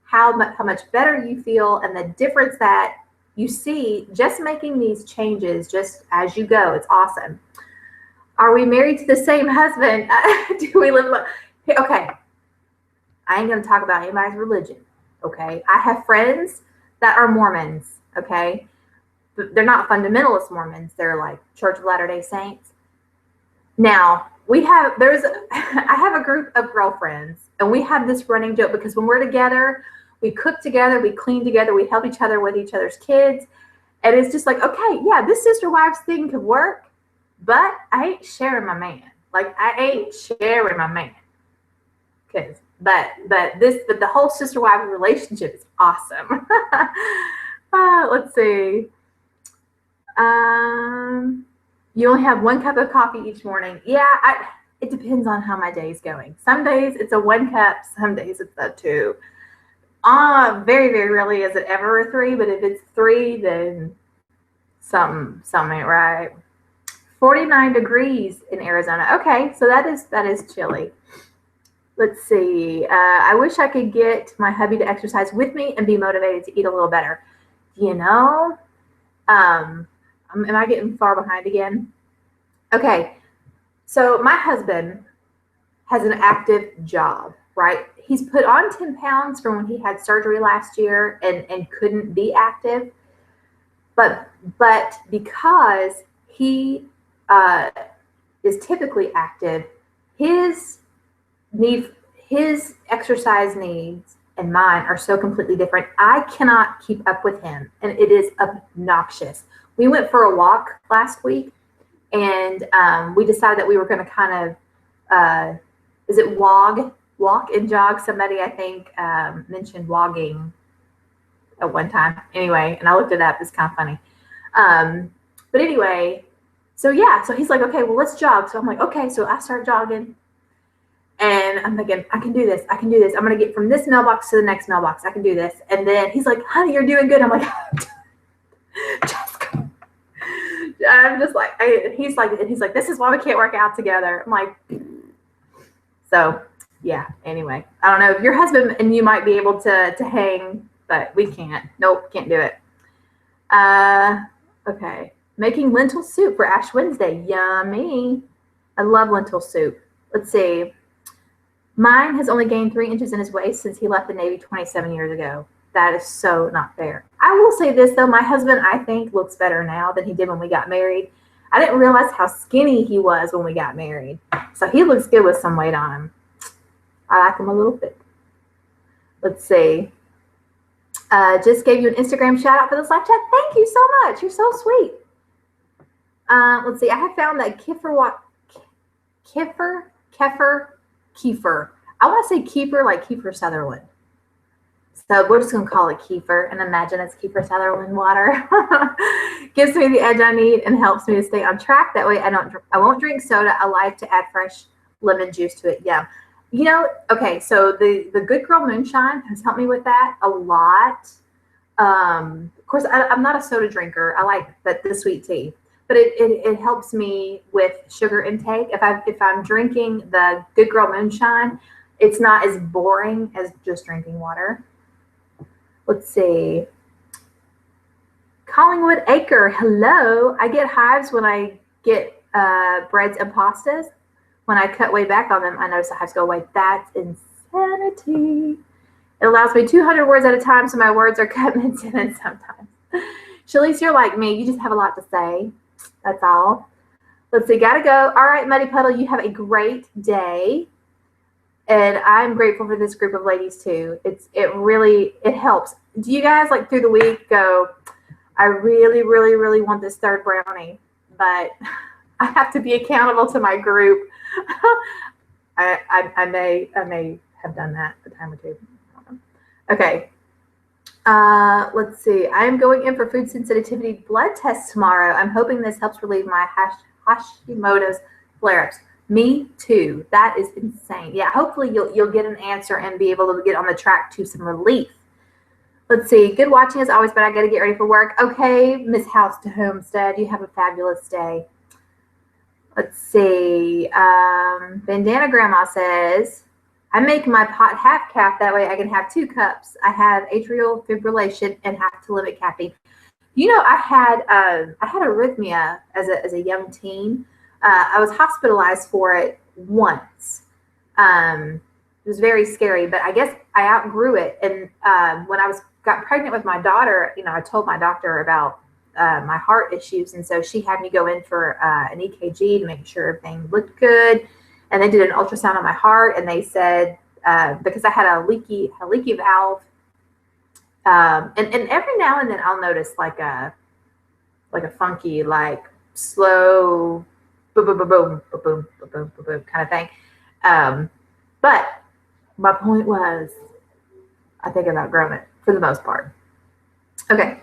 how much better you feel and the difference that you see just making these changes just as you go. It's awesome. Are we married to the same husband? Do we live? Okay. I ain't going to talk about anybody's religion, okay? I have friends that are Mormons, okay? But they're not fundamentalist Mormons. They're like Church of Latter-day Saints. Now, I have a group of girlfriends, and we have this running joke because when we're together, we cook together, we clean together, we help each other with each other's kids. And it's just like, okay, yeah, this sister-wives thing could work, but I ain't sharing my man. Like, I ain't sharing my man. But the whole sister-wife relationship is awesome. Let's see. You only have 1 cup of coffee each morning. Yeah, it depends on how my day is going. Some days it's a 1 cup. Some days it's a 2. Very, very rarely is it ever a 3. But if it's 3, then something ain't right. 49 degrees in Arizona. Okay, so that is chilly. Let's see. I wish I could get my hubby to exercise with me and be motivated to eat a little better. You know, am I getting far behind again? Okay. So my husband has an active job, right? He's put on 10 pounds from when he had surgery last year and couldn't be active. But because he is typically active, his exercise needs and mine are so completely different. I cannot keep up with him, and it is obnoxious. We went for a walk last week, and we decided that we were going to kind of, is it walk and jog? Somebody, I think, mentioned wogging at one time. Anyway, and I looked it up. It's kind of funny. But anyway, so he's like, okay, well, let's jog. So I'm like, okay. So I start jogging. And I'm thinking, I can do this. I'm going to get from this mailbox to the next mailbox. I can do this. And then he's like, honey, you're doing good. I'm like, just go. I'm just like, he's like, this is why we can't work out together. I'm like, so yeah, anyway, I don't know if your husband and you might be able to hang, but we can't. Nope, can't do it. Okay. Making lentil soup for Ash Wednesday. Yummy. I love lentil soup. Let's see. Mine has only gained 3 inches in his waist since he left the Navy 27 years ago. That is so not fair. I will say this, though. My husband, I think, looks better now than he did when we got married. I didn't realize how skinny he was when we got married. So he looks good with some weight on him. I like him a little thick. Let's see. Just gave you an Instagram shout out for this live chat. Thank you so much. You're so sweet. Let's see. I have found that kefir. I want to say kefir like Kiefer Sutherland. So we're just going to call it kefir and imagine it's Kiefer Sutherland water. Gives me the edge I need and helps me to stay on track. That way I won't drink soda. I like to add fresh lemon juice to it. Yeah. You know, okay, so the Good Girl Moonshine has helped me with that a lot. Of course, I'm not a soda drinker. I like the sweet tea. but it helps me with sugar intake. If I'm drinking the Good Girl Moonshine, it's not as boring as just drinking water. Let's see. Collingwood Acre, hello. I get hives when I get breads and pastas. When I cut way back on them, I notice the hives go away. That's insanity. It allows me 200 words at a time, so my words are cut mid-sentence sometimes. Shalice, you're like me. You just have a lot to say. That's all. Let's see. Gotta go. All right, Muddy Puddle, you have a great day. And I'm grateful for this group of ladies, too. It helps. Do you guys, like, through the week go, I really, really, really want this third brownie, but I have to be accountable to my group. I may have done that a time or two. Okay. Let's see. I am going in for food sensitivity blood test tomorrow. I'm hoping this helps relieve my Hashimoto's flare-ups. Me too. That is insane. Yeah, hopefully you'll get an answer and be able to get on the track to some relief. Let's see. Good watching as always, but I got to get ready for work. Okay, Miss House to Homestead, you have a fabulous day. Let's see. Bandana Grandma says, I make my pot half calf. That way I can have 2 cups. I have atrial fibrillation and have to limit caffeine. You know, I had arrhythmia as a young teen. I was hospitalized for it once. It was very scary, but I guess I outgrew it. And when I got pregnant with my daughter, you know, I told my doctor about my heart issues, and so she had me go in for an EKG to make sure everything looked good. And they did an ultrasound on my heart, and they said because I had a leaky valve, and every now and then I'll notice like a funky, like slow boom boom boom boom boom boom boom boom boom kind of thing. But my point was, I think I've outgrown it for the most part. Okay.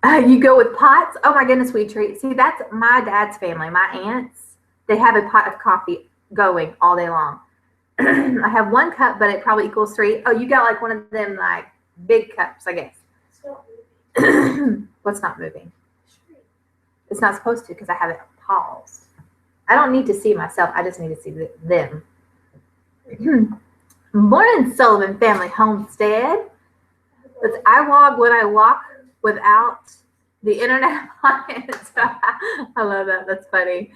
You go with pots? Oh my goodness, sweet treat. See, that's my dad's family. My aunts, they have a pot of coffee going all day long. I have 1 cup, but it probably equals 3. Oh, you got like one of them like big cups, I guess. It's not moving. What's not moving? It's not supposed to because I have it paused. I don't need to see myself. I just need to see them. Morning, Sullivan Family Homestead. It's I walk when I walk without the internet appliance. I love that. That's funny.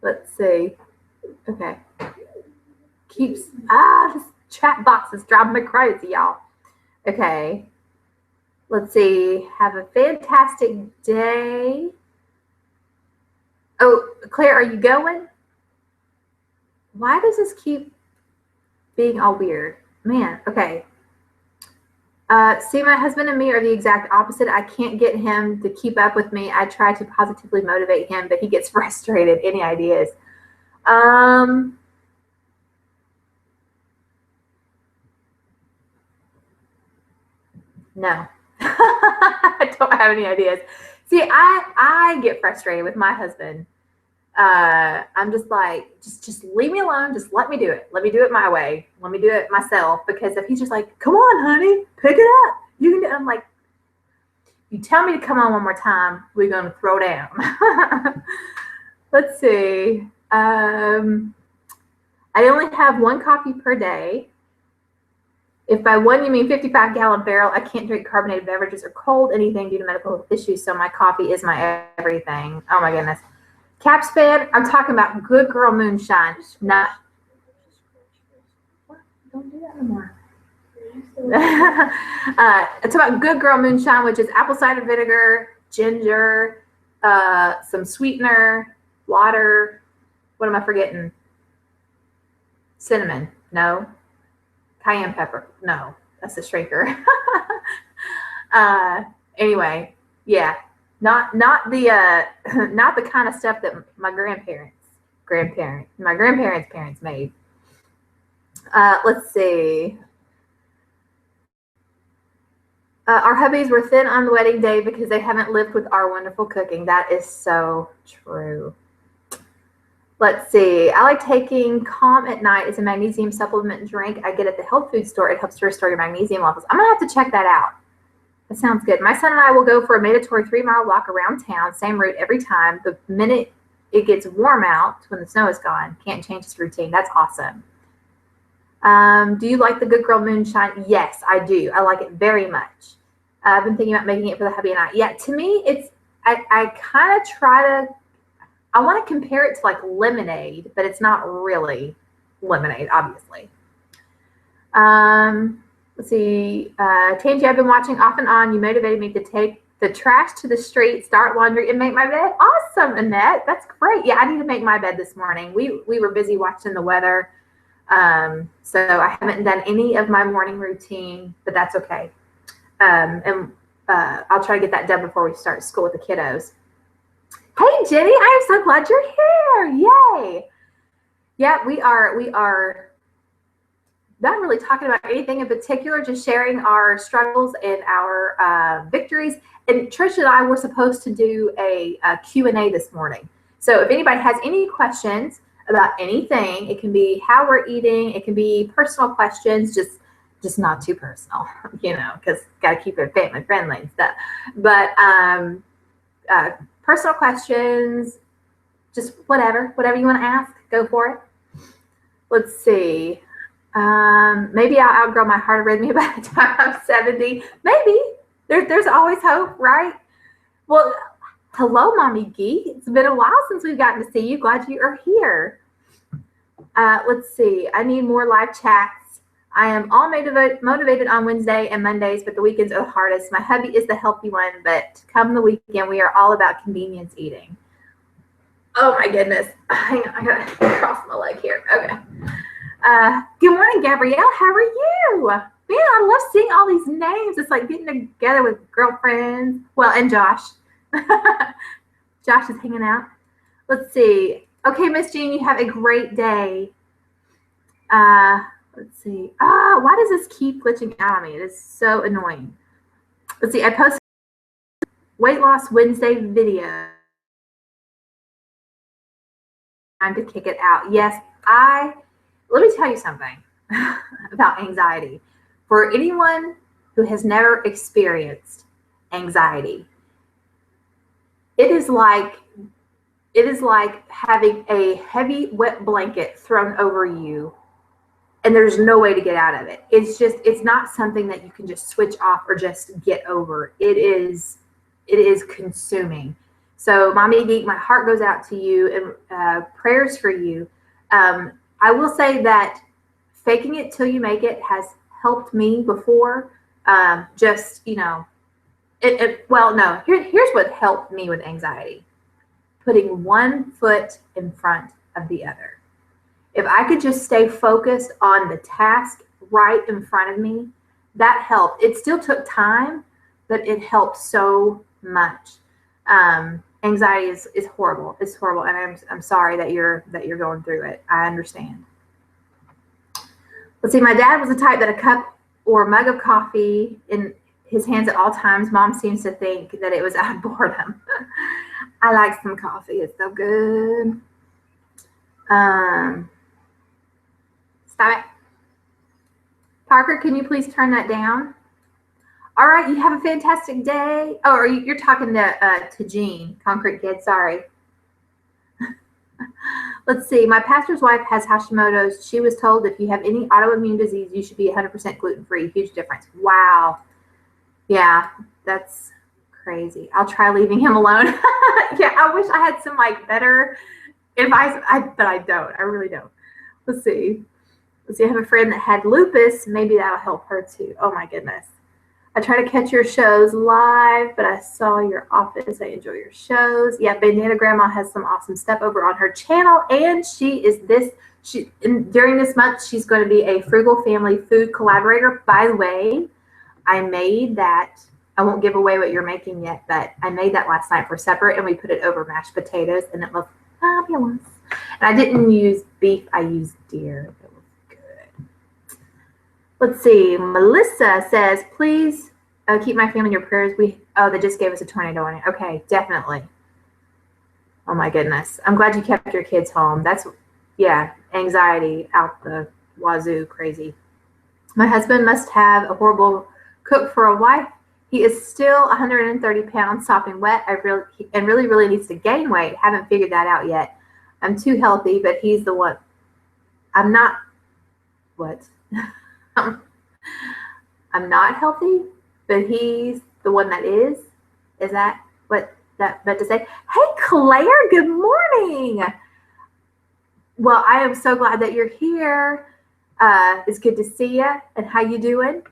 Let's see. Okay. This chat box is driving me crazy, y'all. Okay. Let's see. Have a fantastic day. Oh, Claire, are you going? Why does this keep being all weird? Man, okay. See, my husband and me are the exact opposite. I can't get him to keep up with me. I try to positively motivate him, but he gets frustrated. Any ideas? No. I don't have any ideas. See, I get frustrated with my husband. I'm just like, just leave me alone. Just let me do it. Let me do it my way. Let me do it myself. Because if he's just like, come on, honey, pick it up. You can do it. I'm like, you tell me to come on one more time, we're going to throw down. Let's see. I only have 1 coffee per day. If by 1 you mean 55-gallon barrel, I can't drink carbonated beverages or cold anything due to medical issues. So my coffee is my everything. Oh my goodness. Capspan, I'm talking about Good Girl Moonshine. Not. Don't do that anymore. It's about Good Girl Moonshine, which is apple cider vinegar, ginger, some sweetener, water. What am I forgetting? Cinnamon. No. Cayenne pepper. No. That's the shrinker. Anyway, yeah. Not the kind of stuff that my grandparents' parents made. Let's see. Our hubbies were thin on the wedding day because they haven't lived with our wonderful cooking. That is so true. Let's see. I like taking Calm at Night. It's a magnesium supplement drink I get at the health food store. It helps to restore your magnesium levels. I'm going to have to check that out. That sounds good. My son and I will go for a mandatory 3-mile walk around town, same route every time. The minute it gets warm out, when the snow is gone, can't change his routine. That's awesome. Do you like the Good Girl Moonshine? Yes, I do. I like it very much. I've been thinking about making it for the hubby and I. Yeah, to me, I kind of I want to compare it to like lemonade, but it's not really lemonade, obviously. Let's see. Tangy, I've been watching off and on. You motivated me to take the trash to the street, start laundry, and make my bed. Awesome, Annette. That's great. Yeah, I need to make my bed this morning. We were busy watching the weather. So I haven't done any of my morning routine, but that's okay. And I'll try to get that done before we start school with the kiddos. Hey, Jenny, I am so glad you're here. Yay. Yeah, we are not really talking about anything in particular, just sharing our struggles and our victories. And Trish and I were supposed to do a Q&A this morning. So if anybody has any questions about anything, it can be how we're eating, it can be personal questions, just not too personal, because got to keep it family friendly and stuff. But personal questions, just whatever you want to ask, go for it. Let's see. Maybe I'll outgrow my heart arrhythmia by the time I'm 70. Maybe. There's always hope, right? Well, hello, Mommy Geek. It's been a while since we've gotten to see you. Glad you are here. Let's see. I need more live chats. I am all motivated on Wednesday and Mondays, but the weekends are the hardest. My hubby is the healthy one, but come the weekend, we are all about convenience eating. Oh my goodness. Hang on, I gotta cross my leg here. Okay. Good morning, Gabrielle. How are you? Man, I love seeing all these names. It's like getting together with girlfriends. Well, and Josh. Josh is hanging out. Let's see. Okay, Miss Jean, you have a great day. Let's see. Why does this keep glitching out on me? It is so annoying. Let's see. I posted Weight Loss Wednesday video. Time to kick it out. Yes, let me tell you something about anxiety. For anyone who has never experienced anxiety, it is like having a heavy, wet blanket thrown over you, and there's no way to get out of it. It's not something that you can just switch off or just get over. It is consuming. So, Mommy Geek, my heart goes out to you and prayers for you. I will say that faking it till you make it has helped me before. Here's what helped me with anxiety. Putting one foot in front of the other. If I could just stay focused on the task right in front of me, that helped. It still took time, but it helped so much. Anxiety is horrible. It's horrible, and I'm sorry that you're going through it. I understand. Let's see. My dad was the type that a cup or mug of coffee in his hands at all times. Mom seems to think that it was out of boredom. I like some coffee. It's so good. Stop it. Parker, can you please turn that down? All right, you have a fantastic day. Oh, or you're talking to Jean, Concrete Kid, sorry. Let's see. My pastor's wife has Hashimoto's. She was told if you have any autoimmune disease, you should be 100% gluten-free. Huge difference. Wow. Yeah, that's crazy. I'll try leaving him alone. Yeah, I wish I had some better advice, but I don't. I really don't. Let's see. I have a friend that had lupus. Maybe that'll help her too. Oh my goodness. I try to catch your shows live, but I saw your office. I enjoy your shows. Yeah, Bandana Grandma has some awesome stuff over on her channel, and during this month, she's going to be a Frugal Family food collaborator. By the way, I made that. I won't give away what you're making yet, but I made that last night for supper, and we put it over mashed potatoes, and it was fabulous. And I didn't use beef. I used deer. It was good. Let's see. Melissa says, please keep my family in your prayers. They just gave us a tornado warning. Okay, definitely. Oh, my goodness. I'm glad you kept your kids home. Anxiety out the wazoo, crazy. My husband must have a horrible cook for a wife. He is still 130 pounds, sopping wet. Really needs to gain weight. Haven't figured that out yet. I'm too healthy, but he's the one. I'm not. What? I'm not healthy, but he's the one that is. Is that what that meant to say? Hey, Claire. Good morning. Well, I am so glad that you're here. It's good to see you. And how you doing?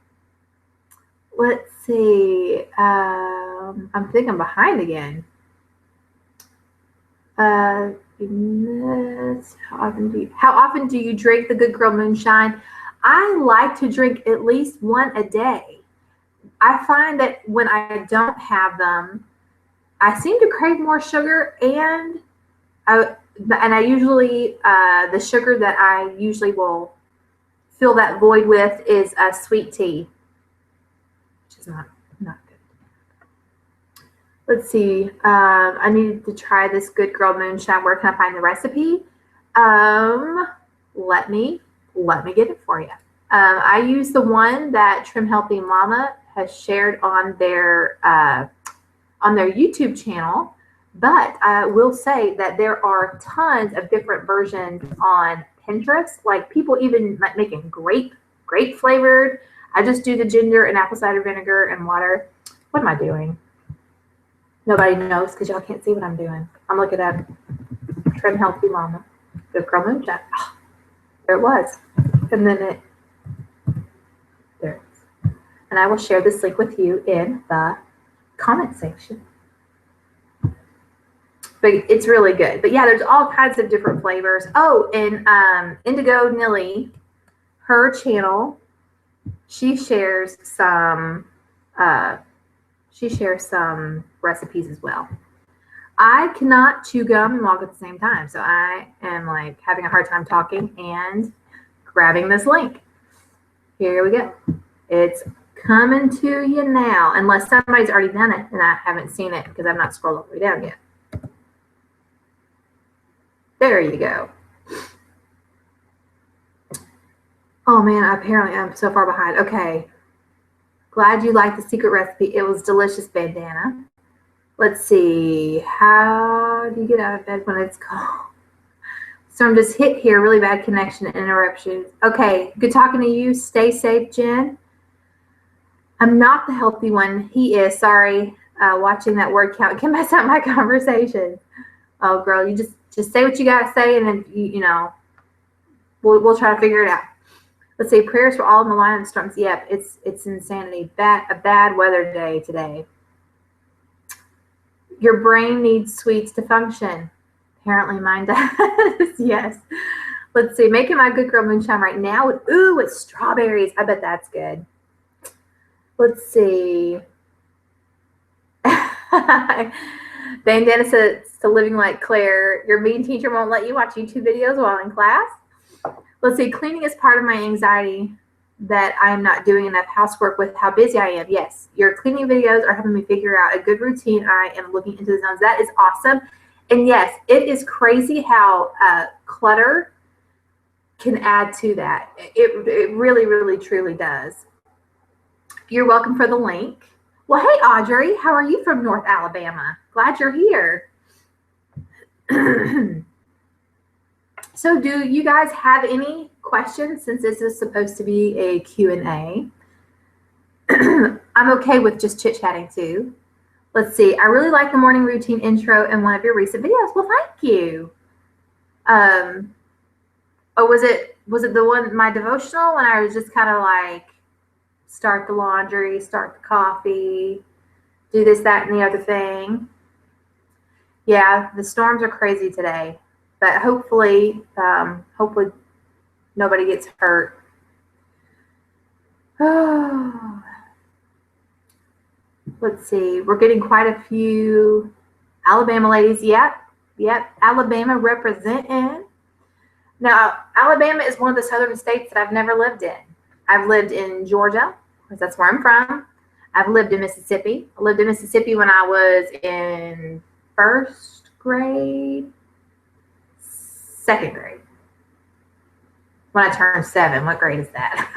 Let's see. I think I'm behind again. How often do you drink the Good Girl Moonshine? I like to drink at least one a day. I find that when I don't have them, I seem to crave more sugar, and I usually the sugar that I usually will fill that void with is a sweet tea, which is not good. Let's see. I needed to try this Good Girl Moonshine. Where can I find the recipe? Let me get it for you. I use the one that Trim Healthy Mama has shared on their YouTube channel. But I will say that there are tons of different versions on Pinterest. Like people even making grape flavored. I just do the ginger and apple cider vinegar and water. What am I doing? Nobody knows because y'all can't see what I'm doing. I'm looking at Trim Healthy Mama, Good Girl Moonshine. Oh, there it was. And then there it is. And I will share this link with you in the comment section. But it's really good. But yeah, there's all kinds of different flavors. Oh, and Indigo Nilly, her channel, she shares some recipes as well. I cannot chew gum and walk at the same time, so I am like having a hard time talking and grabbing this link. Here we go. It's coming to you now, unless somebody's already done it and I haven't seen it because I've not scrolled all the way down yet. There you go. Oh man, apparently I'm so far behind. Okay. Glad you liked the secret recipe. It was delicious, Bandana. Let's see. How do you get out of bed when it's cold? So I'm just hit here. Really bad connection interruptions. Okay. Good talking to you. Stay safe, Jen. I'm not the healthy one. He is. Sorry. Watching that word count can mess up my conversation. Oh, girl, you just say what you gotta say, and then you know we'll try to figure it out. Let's say prayers for all in the line of storms. Yep, it's insanity. A bad weather day today. Your brain needs sweets to function. Apparently mine does. Yes. Let's see. Making my Good Girl Moonshine right now with strawberries. I bet that's good. Let's see. Bandana says to living like Claire, your mean teacher won't let you watch YouTube videos while in class. Let's see, cleaning is part of my anxiety that I am not doing enough housework with how busy I am. Yes, your cleaning videos are helping me figure out a good routine. I am looking into the zones. That is awesome. And yes, it is crazy how clutter can add to that. It really, really, truly does. You're welcome for the link. Well, hey, Audrey, how are you from North Alabama? Glad you're here. So do you guys have any questions since this is supposed to be a Q&A? I'm okay with just chit-chatting too. Let's see. I really like the morning routine intro in one of your recent videos. Well, thank you. Oh, was it the one, my devotional, when I was just kind of like, start the laundry, start the coffee, do this, that, and the other thing? Yeah, the storms are crazy today, but hopefully nobody gets hurt. Oh. Let's see. We're getting quite a few Alabama ladies. Yep. Alabama representing. Now, Alabama is one of the southern states that I've never lived in. I've lived in Georgia, because that's where I'm from. I've lived in Mississippi. I lived in Mississippi when I was in first grade, second grade. When I turned 7. What grade is that?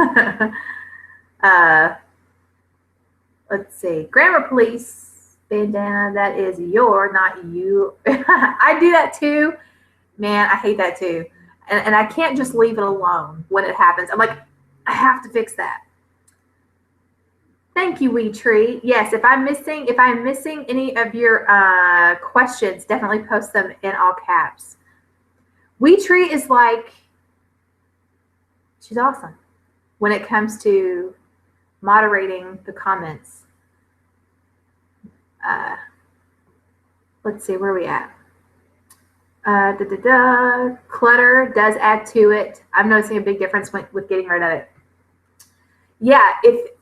Let's see. Grammar Police bandana. That is your, not you. I do that too. Man, I hate that too. And I can't just leave it alone when it happens. I'm like, I have to fix that. Thank you, WeTree. Yes, if I'm missing any of your questions, definitely post them in all caps. WeTree is like, she's awesome when it comes to moderating the comments. Let's see, where are we at? Clutter does add to it. I'm noticing a big difference with getting rid of it. Yeah,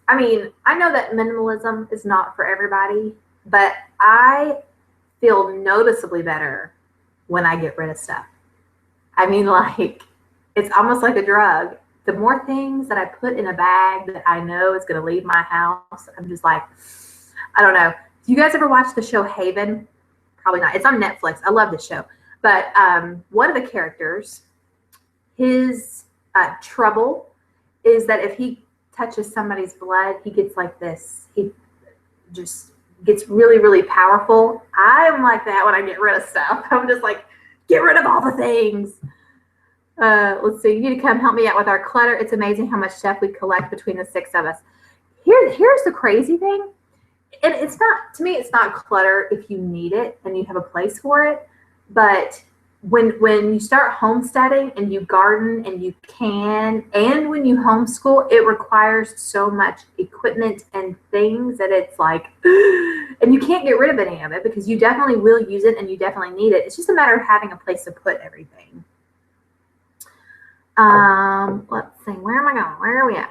I know that minimalism is not for everybody, but I feel noticeably better when I get rid of stuff. I mean, like, it's almost like a drug. The more things that I put in a bag that I know is going to leave my house, I'm just like, I don't know. Do you guys ever watch the show Haven? Probably not. It's on Netflix. I love this show. But one of the characters, his trouble is that if he touches somebody's blood, he gets like this. He just gets really, really powerful. I'm like that when I get rid of stuff. I'm just like, get rid of all the things. Let's see. You need to come help me out with our clutter. It's amazing how much stuff we collect between the 6 of us. Here's the crazy thing. And it's not, to me, it's not clutter if you need it and you have a place for it. But when you start homesteading and you garden and you can, and when you homeschool, it requires so much equipment and things that it's like, and you can't get rid of any of it because you definitely will use it and you definitely need it. It's just a matter of having a place to put everything. Let's see, where am I going? Where are we at?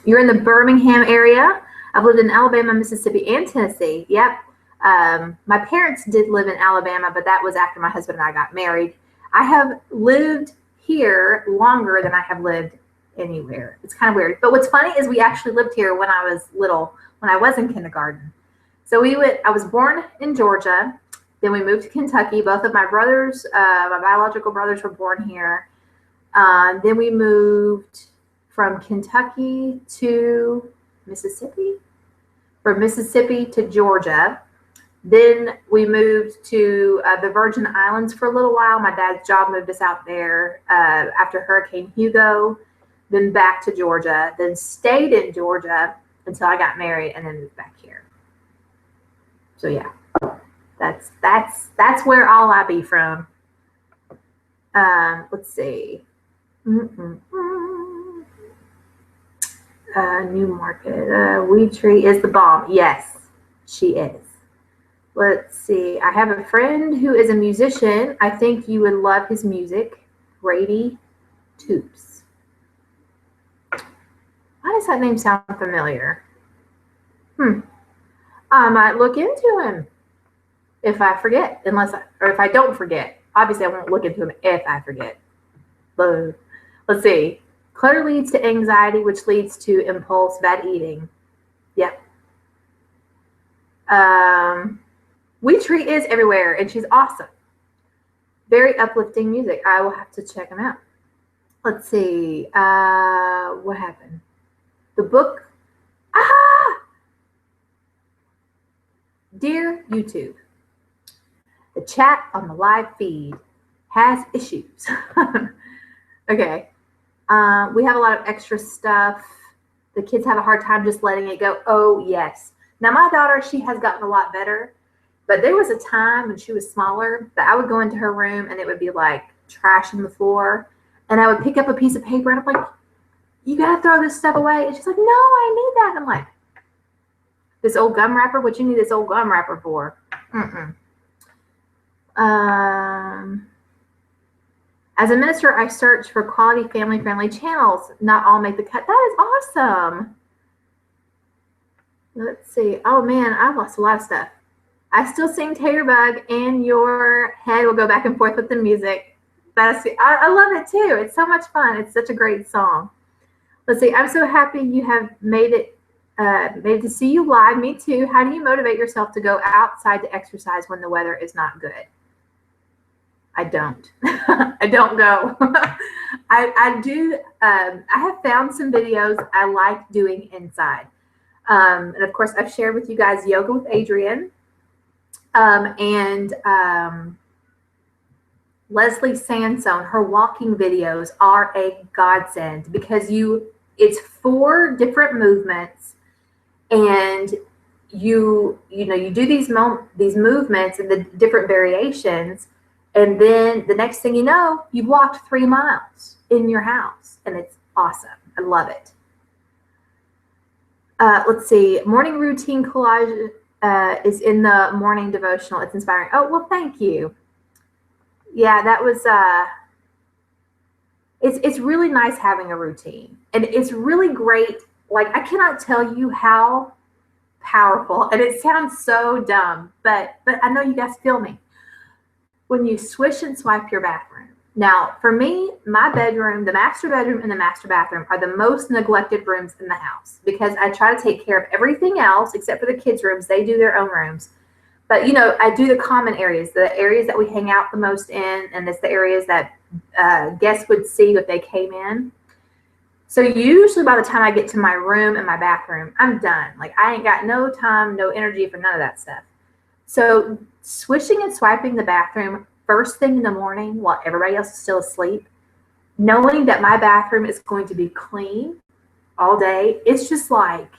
You're in the Birmingham area. I've lived in Alabama, Mississippi, and Tennessee. Yep. My parents did live in Alabama, but that was after my husband and I got married. I have lived here longer than I have lived anywhere. It's kind of weird. But what's funny is we actually lived here when I was little, when I was in kindergarten. So I was born in Georgia. Then we moved to Kentucky. Both of my brothers, my biological brothers, were born here. Then we moved from Kentucky to Mississippi, from Mississippi to Georgia. Then we moved to the Virgin Islands for a little while. My dad's job moved us out there after Hurricane Hugo, then back to Georgia, then stayed in Georgia until I got married and then moved back here. So yeah, that's where all I be from. Let's see. Newmarket. WeTree is the bomb. Yes, she is. Let's see. I have a friend who is a musician. I think you would love his music. Brady Toops. Why does that name sound familiar? I might look into him if I forget, or if I don't forget. Obviously, I won't look into him if I forget. Let's see. Clutter leads to anxiety, which leads to impulse, bad eating. Yep. WeTree is everywhere, and she's awesome. Very uplifting music. I will have to check them out. Let's see. What happened? The book. Dear YouTube, the chat on the live feed has issues. Okay. We have a lot of extra stuff. The kids have a hard time just letting it go. Oh, yes. Now, my daughter, she has gotten a lot better. But there was a time when she was smaller that I would go into her room and it would be like trash on the floor. And I would pick up a piece of paper and I'm like, you got to throw this stuff away. And she's like, no, I need that. And I'm like, this old gum wrapper? What you need this old gum wrapper for? As a minister, I search for quality family-friendly channels. Not all make the cut. That is awesome. Let's see. Oh, man, I've lost a lot of stuff. I still sing Taterbug, and your head will go back and forth with the music. I love it, too. It's so much fun. It's such a great song. Let's see. I'm so happy you have made it to see you live. Me, too. How do you motivate yourself to go outside to exercise when the weather is not good? I don't. I don't go. I do. I have found some videos I like doing inside. And of course, I've shared with you guys Yoga with Adriene. And Leslie Sansone, her walking videos are a godsend because it's 4 different movements, and you do these movements and the different variations, and then the next thing you know, you've walked 3 miles in your house, and it's awesome. I love it. Let's see, morning routine collage is in the morning devotional. It's inspiring. Oh, well, thank you. Yeah, that was it's really nice having a routine, and it's really great. Like, I cannot tell you how powerful, and it sounds so dumb, but I know you guys feel me when you swish and swipe your bathroom. Now, for me, my bedroom, the master bedroom and the master bathroom are the most neglected rooms in the house because I try to take care of everything else except for the kids' rooms. They do their own rooms. But, I do the common areas, the areas that we hang out the most in, and it's the areas that guests would see if they came in. So usually by the time I get to my room and my bathroom, I'm done. Like, I ain't got no time, no energy for none of that stuff. So swishing and swiping the bathroom first thing in the morning while everybody else is still asleep, knowing that my bathroom is going to be clean all day, it's just like,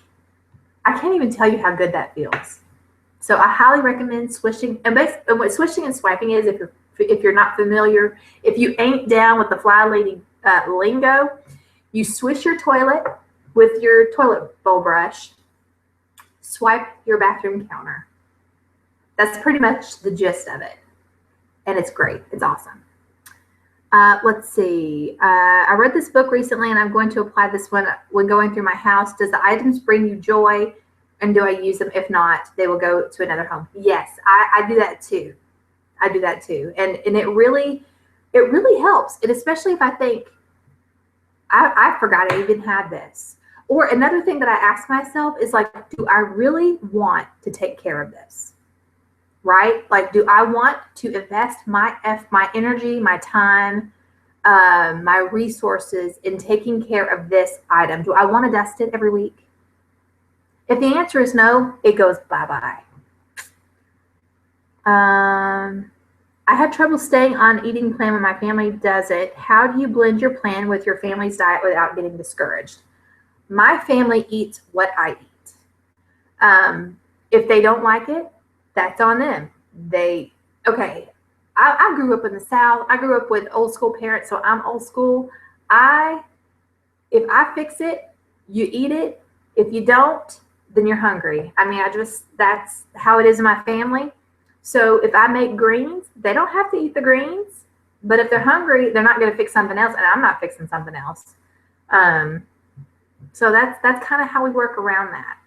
I can't even tell you how good that feels. So I highly recommend swishing. And what swishing and swiping is, if you're not familiar, if you ain't down with the fly lady lingo, you swish your toilet with your toilet bowl brush, swipe your bathroom counter. That's pretty much the gist of it. And it's great. It's awesome. Let's see. I read this book recently, and I'm going to apply this one when going through my house. Does the items bring you joy? And do I use them? If not, they will go to another home. Yes, I do that too. I do that too. And it really helps. And especially if I think, I forgot I even had this. Or another thing that I ask myself is, like, do I really want to take care of this? Right? Like, do I want to invest my energy, my time, my resources in taking care of this item? Do I want to dust it every week? If the answer is no, it goes bye-bye. I have trouble staying on eating plan when my family does it. How do you blend your plan with your family's diet without getting discouraged? My family eats what I eat. If they don't like it, that's on them. I grew up in the South. I grew up with old school parents, so I'm old school. If I fix it, you eat it. If you don't, then you're hungry. I mean, that's how it is in my family. So if I make greens, they don't have to eat the greens, but if they're hungry, they're not going to fix something else, and I'm not fixing something else. So that's kind of how we work around that.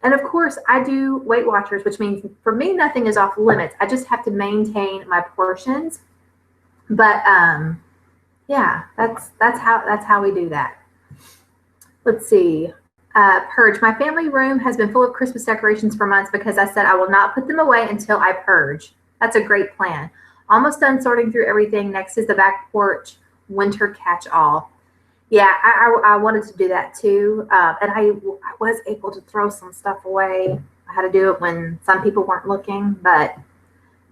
And of course, I do Weight Watchers, which means for me, nothing is off limits. I just have to maintain my portions. But yeah, that's how we do that. Let's see. Purge. My family room has been full of Christmas decorations for months because I said I will not put them away until I purge. That's a great plan. Almost done sorting through everything. Next is the back porch winter catch-all. Yeah, I wanted to do that too. And I was able to throw some stuff away. I had to do it when some people weren't looking, but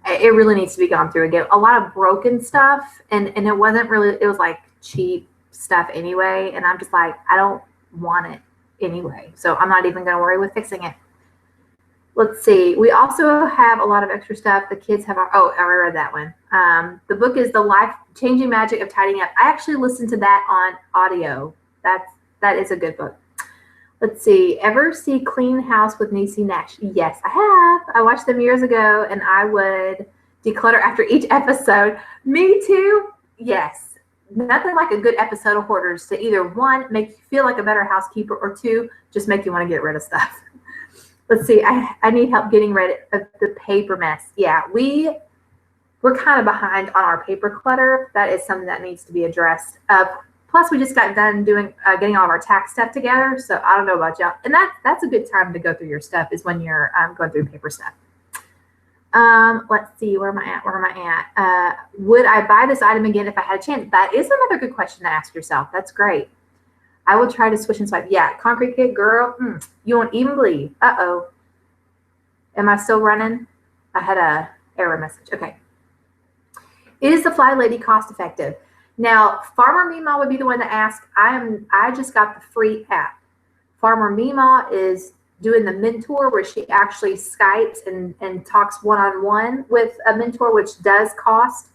it really needs to be gone through again. A lot of broken stuff, and it wasn't really, it was like cheap stuff anyway. And I'm just like, I don't want it anyway. So I'm not even going to worry with fixing it. Let's see. We also have a lot of extra stuff. The kids have, I read that one. The book is The Life-Changing Magic of Tidying Up. I actually listened to that on audio. That is a good book. Let's see. Ever see Clean House with Niecy Nash? Yes, I have. I watched them years ago, and I would declutter after each episode. Me too. Yes. Nothing like a good episode of Hoarders to either, one, make you feel like a better housekeeper, or two, just make you want to get rid of stuff. Let's see. I need help getting rid of the paper mess. Yeah, we're kind of behind on our paper clutter. That is something that needs to be addressed. Plus, we just got done getting all of our tax stuff together. So I don't know about y'all. And that's a good time to go through your stuff, is when you're going through paper stuff. Let's see, where am I at? Where am I at? Would I buy this item again if I had a chance? That is another good question to ask yourself. That's great. I will try to switch and swipe. Yeah, Concrete Kid, girl, you won't even believe. Uh-oh. Am I still running? I had a error message. Okay. Is the Fly Lady cost effective? Now, Farmer Meemaw would be the one to ask. I just got the free app. Farmer Meemaw is doing the mentor where she actually Skypes and talks one-on-one with a mentor, which does cost.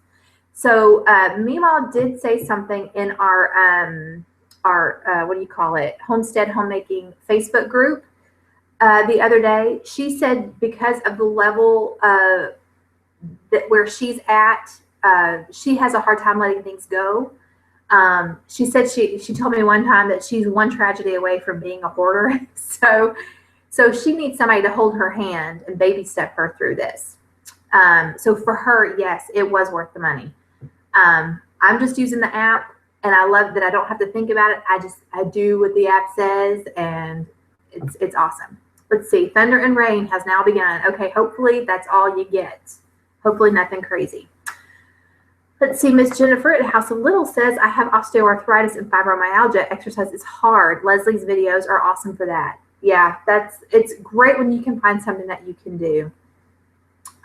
So Meemaw did say something in our what do you call it, Homestead Homemaking Facebook group the other day. She said because of the level that where she's at, she has a hard time letting things go. She said she told me one time that she's one tragedy away from being a hoarder. So she needs somebody to hold her hand and baby step her through this. So for her, yes, it was worth the money. I'm just using the app, and I love that I don't have to think about it. I do what the app says, and it's awesome. Let's see. Thunder and rain has now begun. Okay, hopefully that's all you get. Hopefully nothing crazy. Let's see. Miss Jennifer at House of Little says, I have osteoarthritis and fibromyalgia. Exercise is hard. Leslie's videos are awesome for that. Yeah, it's great when you can find something that you can do.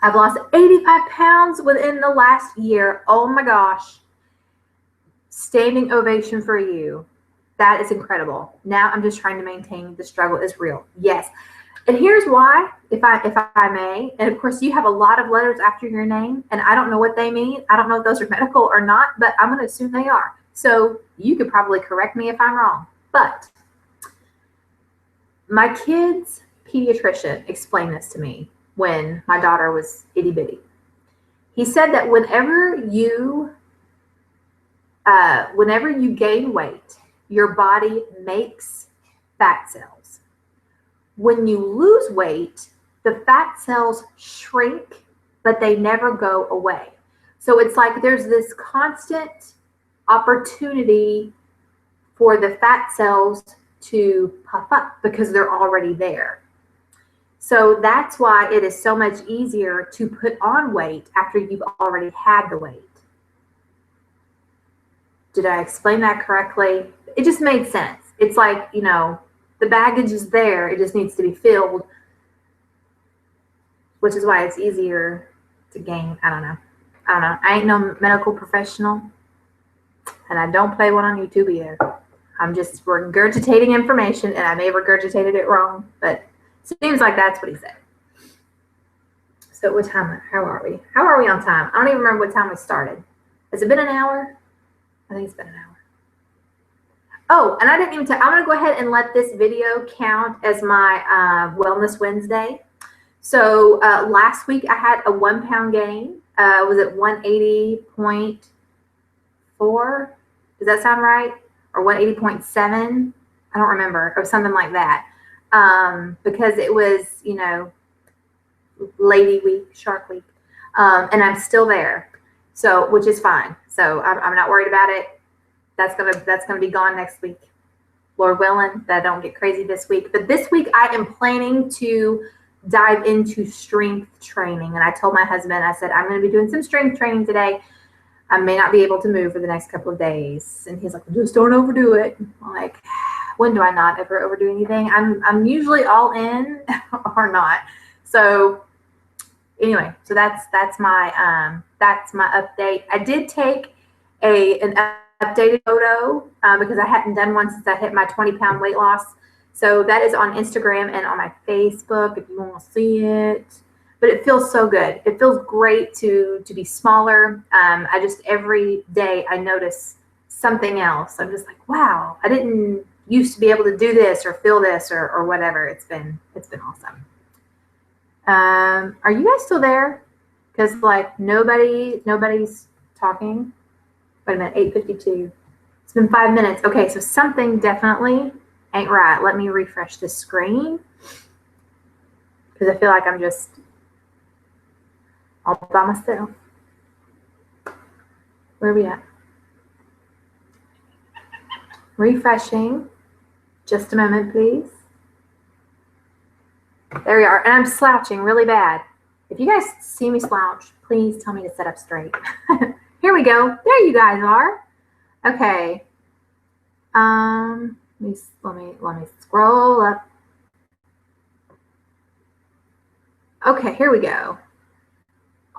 I've lost 85 pounds within the last year. Oh my gosh. Standing ovation for you. That is incredible. Now I'm just trying to maintain. The struggle is real. Yes. And here's why, if I may. And of course, you have a lot of letters after your name, and I don't know what they mean. I don't know if those are medical or not, but I'm going to assume they are. So you could probably correct me if I'm wrong. But my kid's pediatrician explained this to me when my daughter was itty bitty. He said that whenever you gain weight, your body makes fat cells. When you lose weight, the fat cells shrink, but they never go away. So it's like there's this constant opportunity for the fat cells to puff up because they're already there. So that's why it is so much easier to put on weight after you've already had the weight. Did I explain that correctly? It just made sense. It's like, the baggage is there. It just needs to be filled, which is why it's easier to gain. I don't know. I ain't no medical professional, and I don't play one on YouTube either. I'm just regurgitating information, and I may have regurgitated it wrong, but it seems like that's what he said. So what time? How are we? How are we on time? I don't even remember what time we started. Has it been an hour? I think it's been an hour. Oh, and I didn't even tell. I'm going to go ahead and let this video count as my Wellness Wednesday. So last week I had a 1 pound gain. Was it 180.4? Does that sound right? Or 180.7? I don't remember, or something like that. Because it was, Lady Week, Shark Week, and I'm still there. So, which is fine. So I'm not worried about it. That's gonna be gone next week, Lord willing, that I don't get crazy this week. But this week I am planning to dive into strength training. And I told my husband, I said, I'm going to be doing some strength training today. I may not be able to move for the next couple of days. And he's like, just don't overdo it. I'm like, when do I not ever overdo anything? I'm usually all in or not. So anyway, so that's my update. I did take an updated photo because I hadn't done one since I hit my 20-pound weight loss. So that is on Instagram and on my Facebook if you want to see it. But it feels so good. It feels great to be smaller. I just every day I notice something else. I'm just like, wow, I didn't used to be able to do this or feel this or whatever. It's been awesome. Are you guys still there? Because like nobody's talking. Wait a minute, 8:52. It's been 5 minutes. Okay, so something definitely ain't right. Let me refresh the screen because I feel like I'm just all by myself. Where are we at? Refreshing. Just a moment, please. There we are. And I'm slouching really bad. If you guys see me slouch, please tell me to sit up straight. Here we go. There you guys are. Okay. Let me scroll up. Okay, here we go.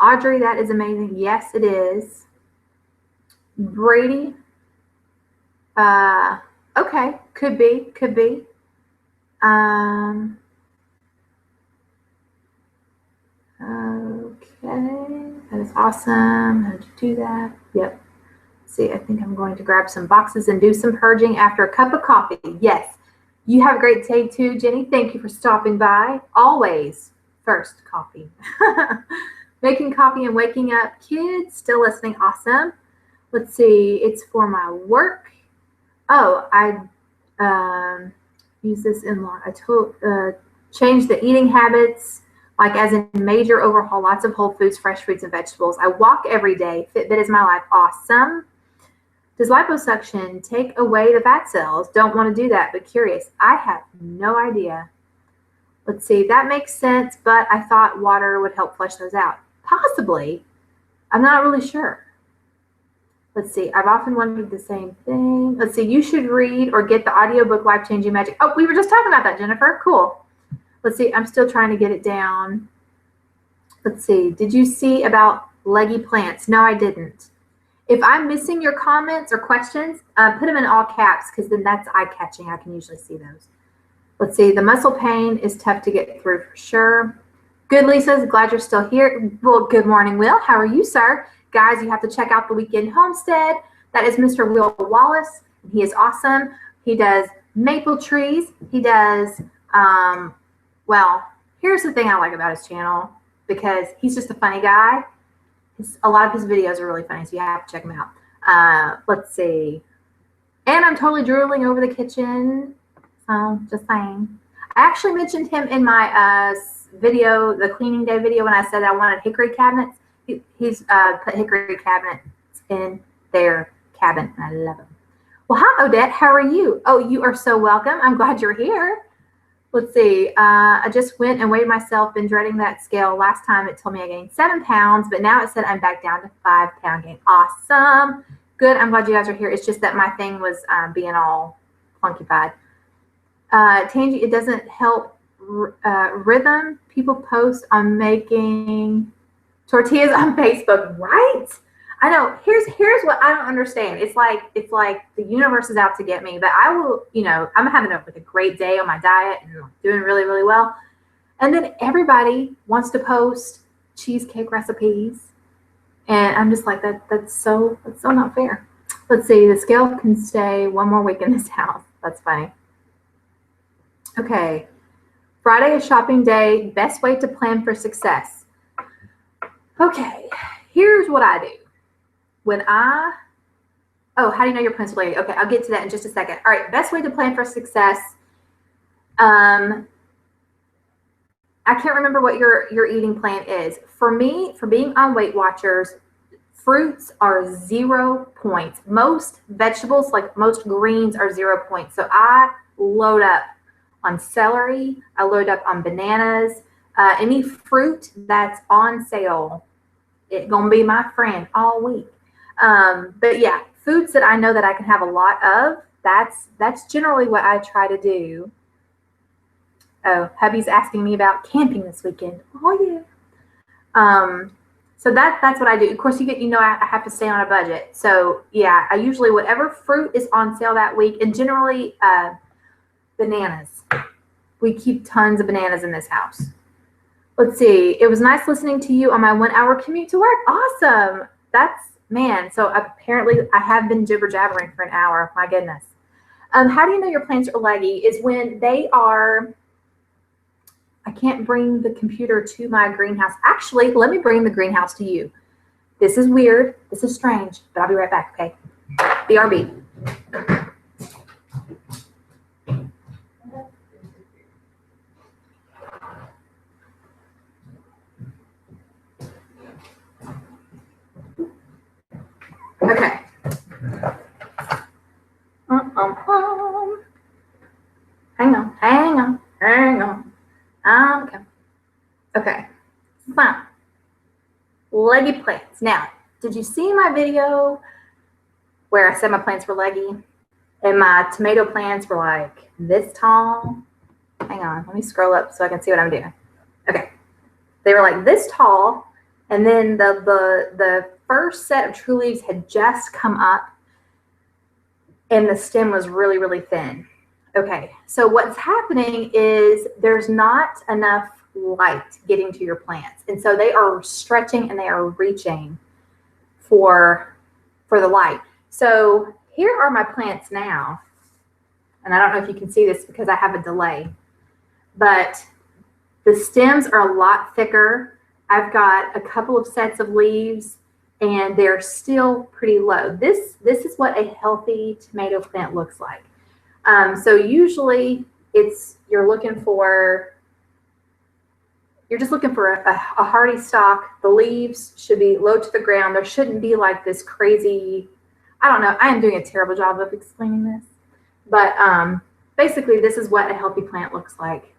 Audrey, that is amazing. Yes, it is. Brady. Okay, could be. Okay, that is awesome. How did you do that? Yep. See, I think I'm going to grab some boxes and do some purging after a cup of coffee. Yes. You have a great day too, Jenny. Thank you for stopping by. Always first coffee. Making coffee and waking up. Kids still listening. Awesome. Let's see. It's for my work. Oh, I use this in law. I changed the eating habits, like as in major overhaul, lots of whole foods, fresh fruits and vegetables. I walk every day. Fitbit is my life. Awesome. Does liposuction take away the fat cells? Don't want to do that, but curious. I have no idea. Let's see. That makes sense, but I thought water would help flush those out. Possibly. I'm not really sure. Let's see. I've often wondered the same thing. Let's see. You should read or get the audiobook Life Changing Magic. Oh, we were just talking about that, Jennifer. Cool. Let's see. I'm still trying to get it down. Let's see. Did you see about leggy plants? No, I didn't. If I'm missing your comments or questions, put them in all caps because then that's eye-catching. I can usually see those. Let's see. The muscle pain is tough to get through for sure. Good, Lisa. Glad you're still here. Well, good morning, Will. How are you, sir? Guys, you have to check out the Weekend Homestead. That is Mr. Will Wallace. He is awesome. He does maple trees. He does, well, here's the thing I like about his channel because he's just a funny guy. A lot of his videos are really funny, so you have to check them out. Let's see. And I'm totally drooling over the kitchen. So, just saying. I actually mentioned him in my video, the cleaning day video, when I said I wanted hickory cabinets. He's put hickory cabinets in their cabin, and I love them. Well, hi, Odette. How are you? Oh, you are so welcome. I'm glad you're here. Let's see. I just went and weighed myself. Been dreading that scale. Last time it told me I gained 7 pounds, but now it said I'm back down to 5-pound gain. Awesome. Good. I'm glad you guys are here. It's just that my thing was being all funkified. Tangy, it doesn't help rhythm. People post on making tortillas on Facebook, right? I know. Here's what I don't understand. It's like the universe is out to get me, but I will, I'm having a great day on my diet and doing really, really well. And then everybody wants to post cheesecake recipes. And I'm just like, that's so not fair. Let's see, the scale can stay 1 more week in this house. That's funny. Okay. Friday is shopping day. Best way to plan for success. Okay. Here's what I do. How do you know your principal lady? Okay, I'll get to that in just a second. All right, best way to plan for success. I can't remember what your eating plan is. For me, for being on Weight Watchers, fruits are 0 points. Most vegetables, like most greens, are 0 points. So I load up on celery. I load up on bananas. Any fruit that's on sale, it's gonna be my friend all week. But yeah, foods that I know that I can have a lot of, that's generally what I try to do. Oh, hubby's asking me about camping this weekend. Oh yeah. So that's what I do. Of course, I have to stay on a budget. So yeah, I usually whatever fruit is on sale that week, and generally bananas. We keep tons of bananas in this house. Let's see. It was nice listening to you on my 1-hour commute to work. Awesome. Man, so apparently I have been jibber jabbering for an hour. My goodness. How do you know your plants are leggy? Is when they are, I can't bring the computer to my greenhouse. Actually, let me bring the greenhouse to you. This is weird. This is strange, but I'll be right back, okay? BRB. Okay. Hang on. Okay. Fun. Leggy plants. Now, did you see my video where I said my plants were leggy? And my tomato plants were like this tall. Hang on, let me scroll up so I can see what I'm doing. Okay. They were like this tall, and then the first set of true leaves had just come up, and the stem was really, really thin. Okay, so what's happening is there's not enough light getting to your plants, and so they are stretching and they are reaching for the light. So here are my plants now, and I don't know if you can see this because I have a delay, but the stems are a lot thicker. I've got a couple of sets of leaves, and they're still pretty low. This is what a healthy tomato plant looks like. So usually you're just looking for a hardy stalk. The leaves should be low to the ground. There shouldn't be like this crazy, I don't know, I am doing a terrible job of explaining this. But basically this is what a healthy plant looks like.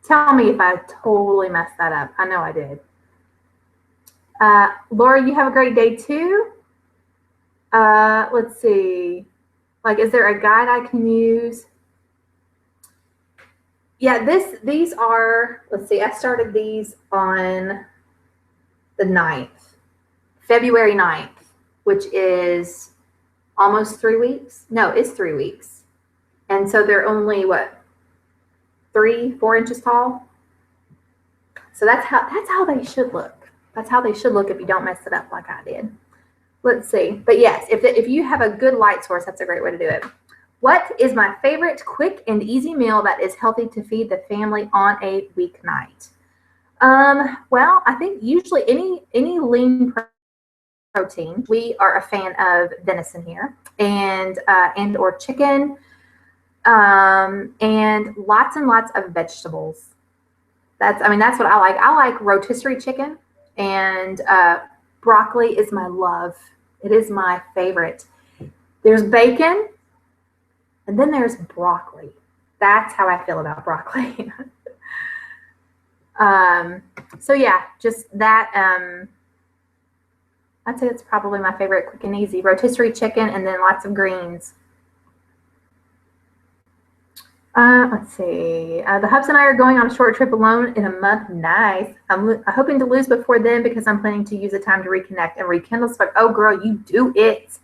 Tell me if I totally messed that up. I know I did. Laura, you have a great day too. Let's see. Like, is there a guide I can use? Yeah, these are, let's see, I started these on the 9th, February 9th, which is almost 3 weeks. No, it's 3 weeks. And so they're only, what, 3-4 inches tall? So that's how they should look. That's how they should look if you don't mess it up like I did. Let's see. But yes, if you have a good light source, that's a great way to do it. What is my favorite quick and easy meal that is healthy to feed the family on a weeknight? Well, I think usually any lean protein. We are a fan of venison here, and or chicken, and lots of vegetables. That's what I like. I like rotisserie chicken, and broccoli is my love. It is my favorite. There's bacon, and then there's broccoli. That's how I feel about broccoli. So yeah, just that. I'd say it's probably my favorite, quick and easy. Rotisserie chicken, and then lots of greens. Let's see. The Hubs and I are going on a short trip alone in a month. Nice. I'm hoping to lose before then because I'm planning to use the time to reconnect and rekindle spark. Oh, girl, you do it.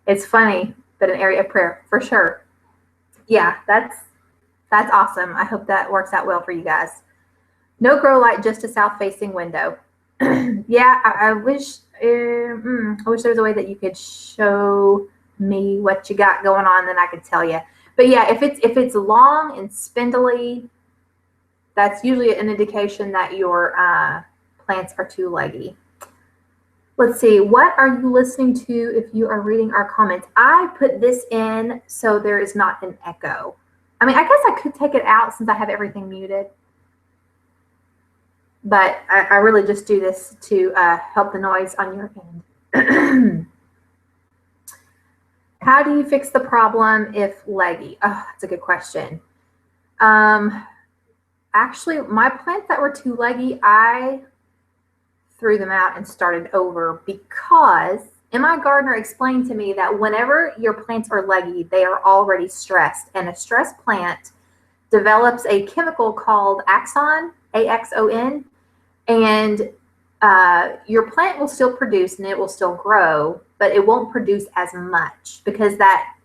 It's funny, but an area of prayer for sure. Yeah, that's awesome. I hope that works out well for you guys. No grow light, just a south-facing window. Yeah, I wish there was a way that you could show me what you got going on, then I could tell you. But yeah, if it's long and spindly, that's usually an indication that your plants are too leggy. Let's see, what are you listening to if you are reading our comments? I put this in so there is not an echo. I mean, I guess I could take it out since I have everything muted. But I really just do this to help the noise on your end. How do you fix the problem if leggy? Oh, that's a good question. Actually, my plants that were too leggy, I threw them out and started over because M.I. Gardner explained to me that whenever your plants are leggy, they are already stressed. And a stressed plant develops a chemical called axon, A-X-O-N, and your plant will still produce and it will still grow, but it won't produce as much because that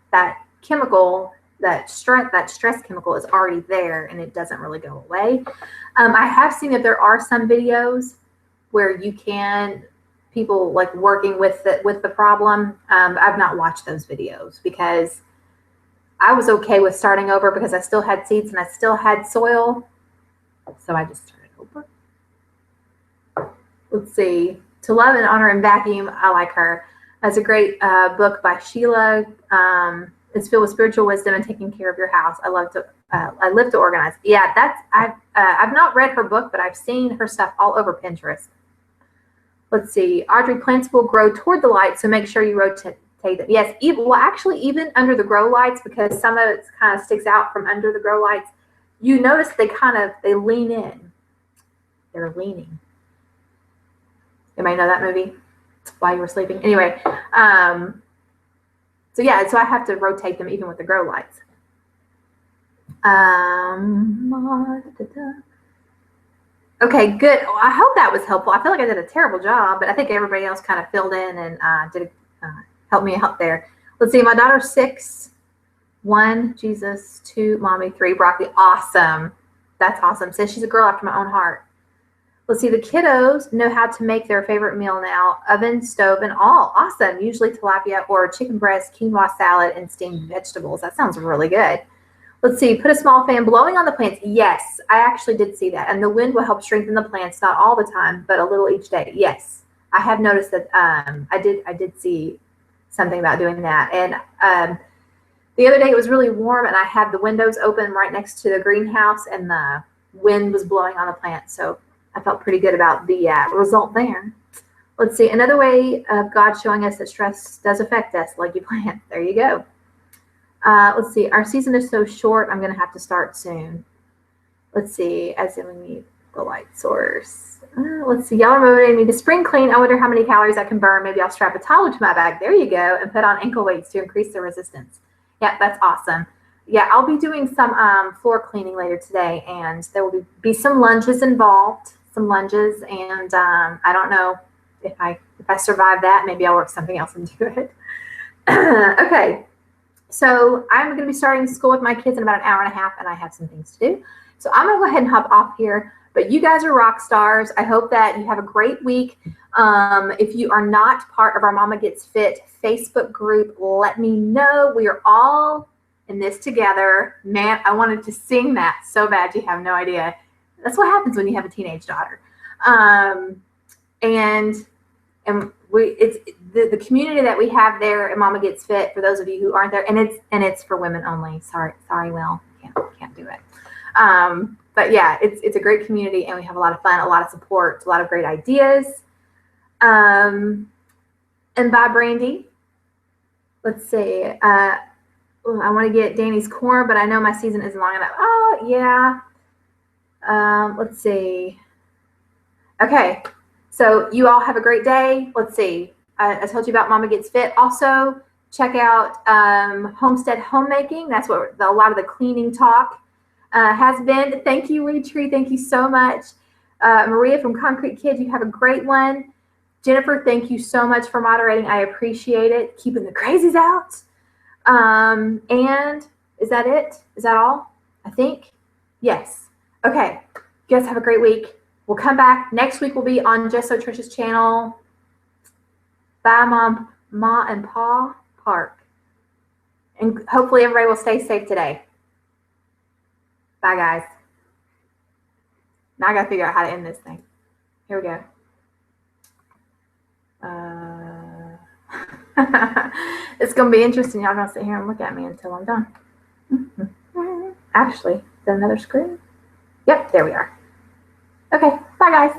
chemical, that stress chemical is already there and it doesn't really go away. I have seen that there are some videos where people like working with the problem. I've not watched those videos because I was okay with starting over because I still had seeds and I still had soil. So I just started over. Let's see. To Love and Honor and Vacuum, I like her. That's a great book by Sheila. It's filled with spiritual wisdom and taking care of your house. I live to organize. Yeah, I've not read her book, but I've seen her stuff all over Pinterest. Let's see. Audrey, plants will grow toward the light, so make sure you rotate them. Yes, even under the grow lights, because some of it kind of sticks out from under the grow lights, you notice they lean in. They're leaning. Anybody know that movie? While you were sleeping. Anyway, so yeah, so I have to rotate them even with the grow lights. Okay, good. Well, I hope that was helpful. I feel like I did a terrible job, but I think everybody else kind of filled in and helped me out there. Let's see, my daughter's 6, 1, Jesus, 2, mommy, 3, broccoli. Awesome. That's awesome. Says she's a girl after my own heart. Let's see, the kiddos know how to make their favorite meal now. Oven, stove, and all. Awesome. Usually tilapia or chicken breast, quinoa salad, and steamed vegetables. That sounds really good. Let's see, put a small fan blowing on the plants. Yes, I actually did see that. And the wind will help strengthen the plants, not all the time, but a little each day. Yes, I have noticed that. I did see something about doing that. And the other day it was really warm and I had the windows open right next to the greenhouse and the wind was blowing on the plant. So I felt pretty good about the result there. Let's see, another way of God showing us that stress does affect us, like you plant. There you go. Let's see, our season is so short, I'm going to have to start soon. Let's see, as in we need the light source. Let's see, y'all are motivating me to spring clean. I wonder how many calories I can burn. Maybe I'll strap a towel to my bag. There you go. And put on ankle weights to increase the resistance. Yeah, that's awesome. Yeah, I'll be doing some floor cleaning later today, and there will be some lunges involved, and I don't know if I survive that. Maybe I'll work something else into it. Okay. So I'm going to be starting school with my kids in about an hour and a half, and I have some things to do. So I'm going to go ahead and hop off here. But you guys are rock stars. I hope that you have a great week. If you are not part of our Mama Gets Fit Facebook group, let me know. We are all in this together. Man, I wanted to sing that so bad you have no idea. That's what happens when you have a teenage daughter. It's the community that we have there at Mama Gets Fit, for those of you who aren't there, and it's for women only. Sorry, Will, can't do it. But yeah, it's a great community, and we have a lot of fun, a lot of support, a lot of great ideas. And bye, Brandy. Let's see. I want to get Danny's corn, but I know my season isn't long enough. Oh yeah. Let's see. Okay. So you all have a great day. Let's see. I told you about Mama Gets Fit. Also, check out Homestead Homemaking. That's what a lot of the cleaning talk has been. Thank you, Retree. Thank you so much. Maria from Concrete Kid, you have a great one. Jennifer, thank you so much for moderating. I appreciate it. Keeping the crazies out. And is that it? Is that all? I think. Yes. Okay. You guys have a great week. We'll come back. Next week we'll be on Just So Trish's channel. Bye, Mom, Ma, and Pa Park. And hopefully everybody will stay safe today. Bye, guys. Now I got to figure out how to end this thing. Here we go. It's going to be interesting. Y'all going to sit here and look at me until I'm done. Actually, is that another screen? Yep, there we are. Okay, bye, guys.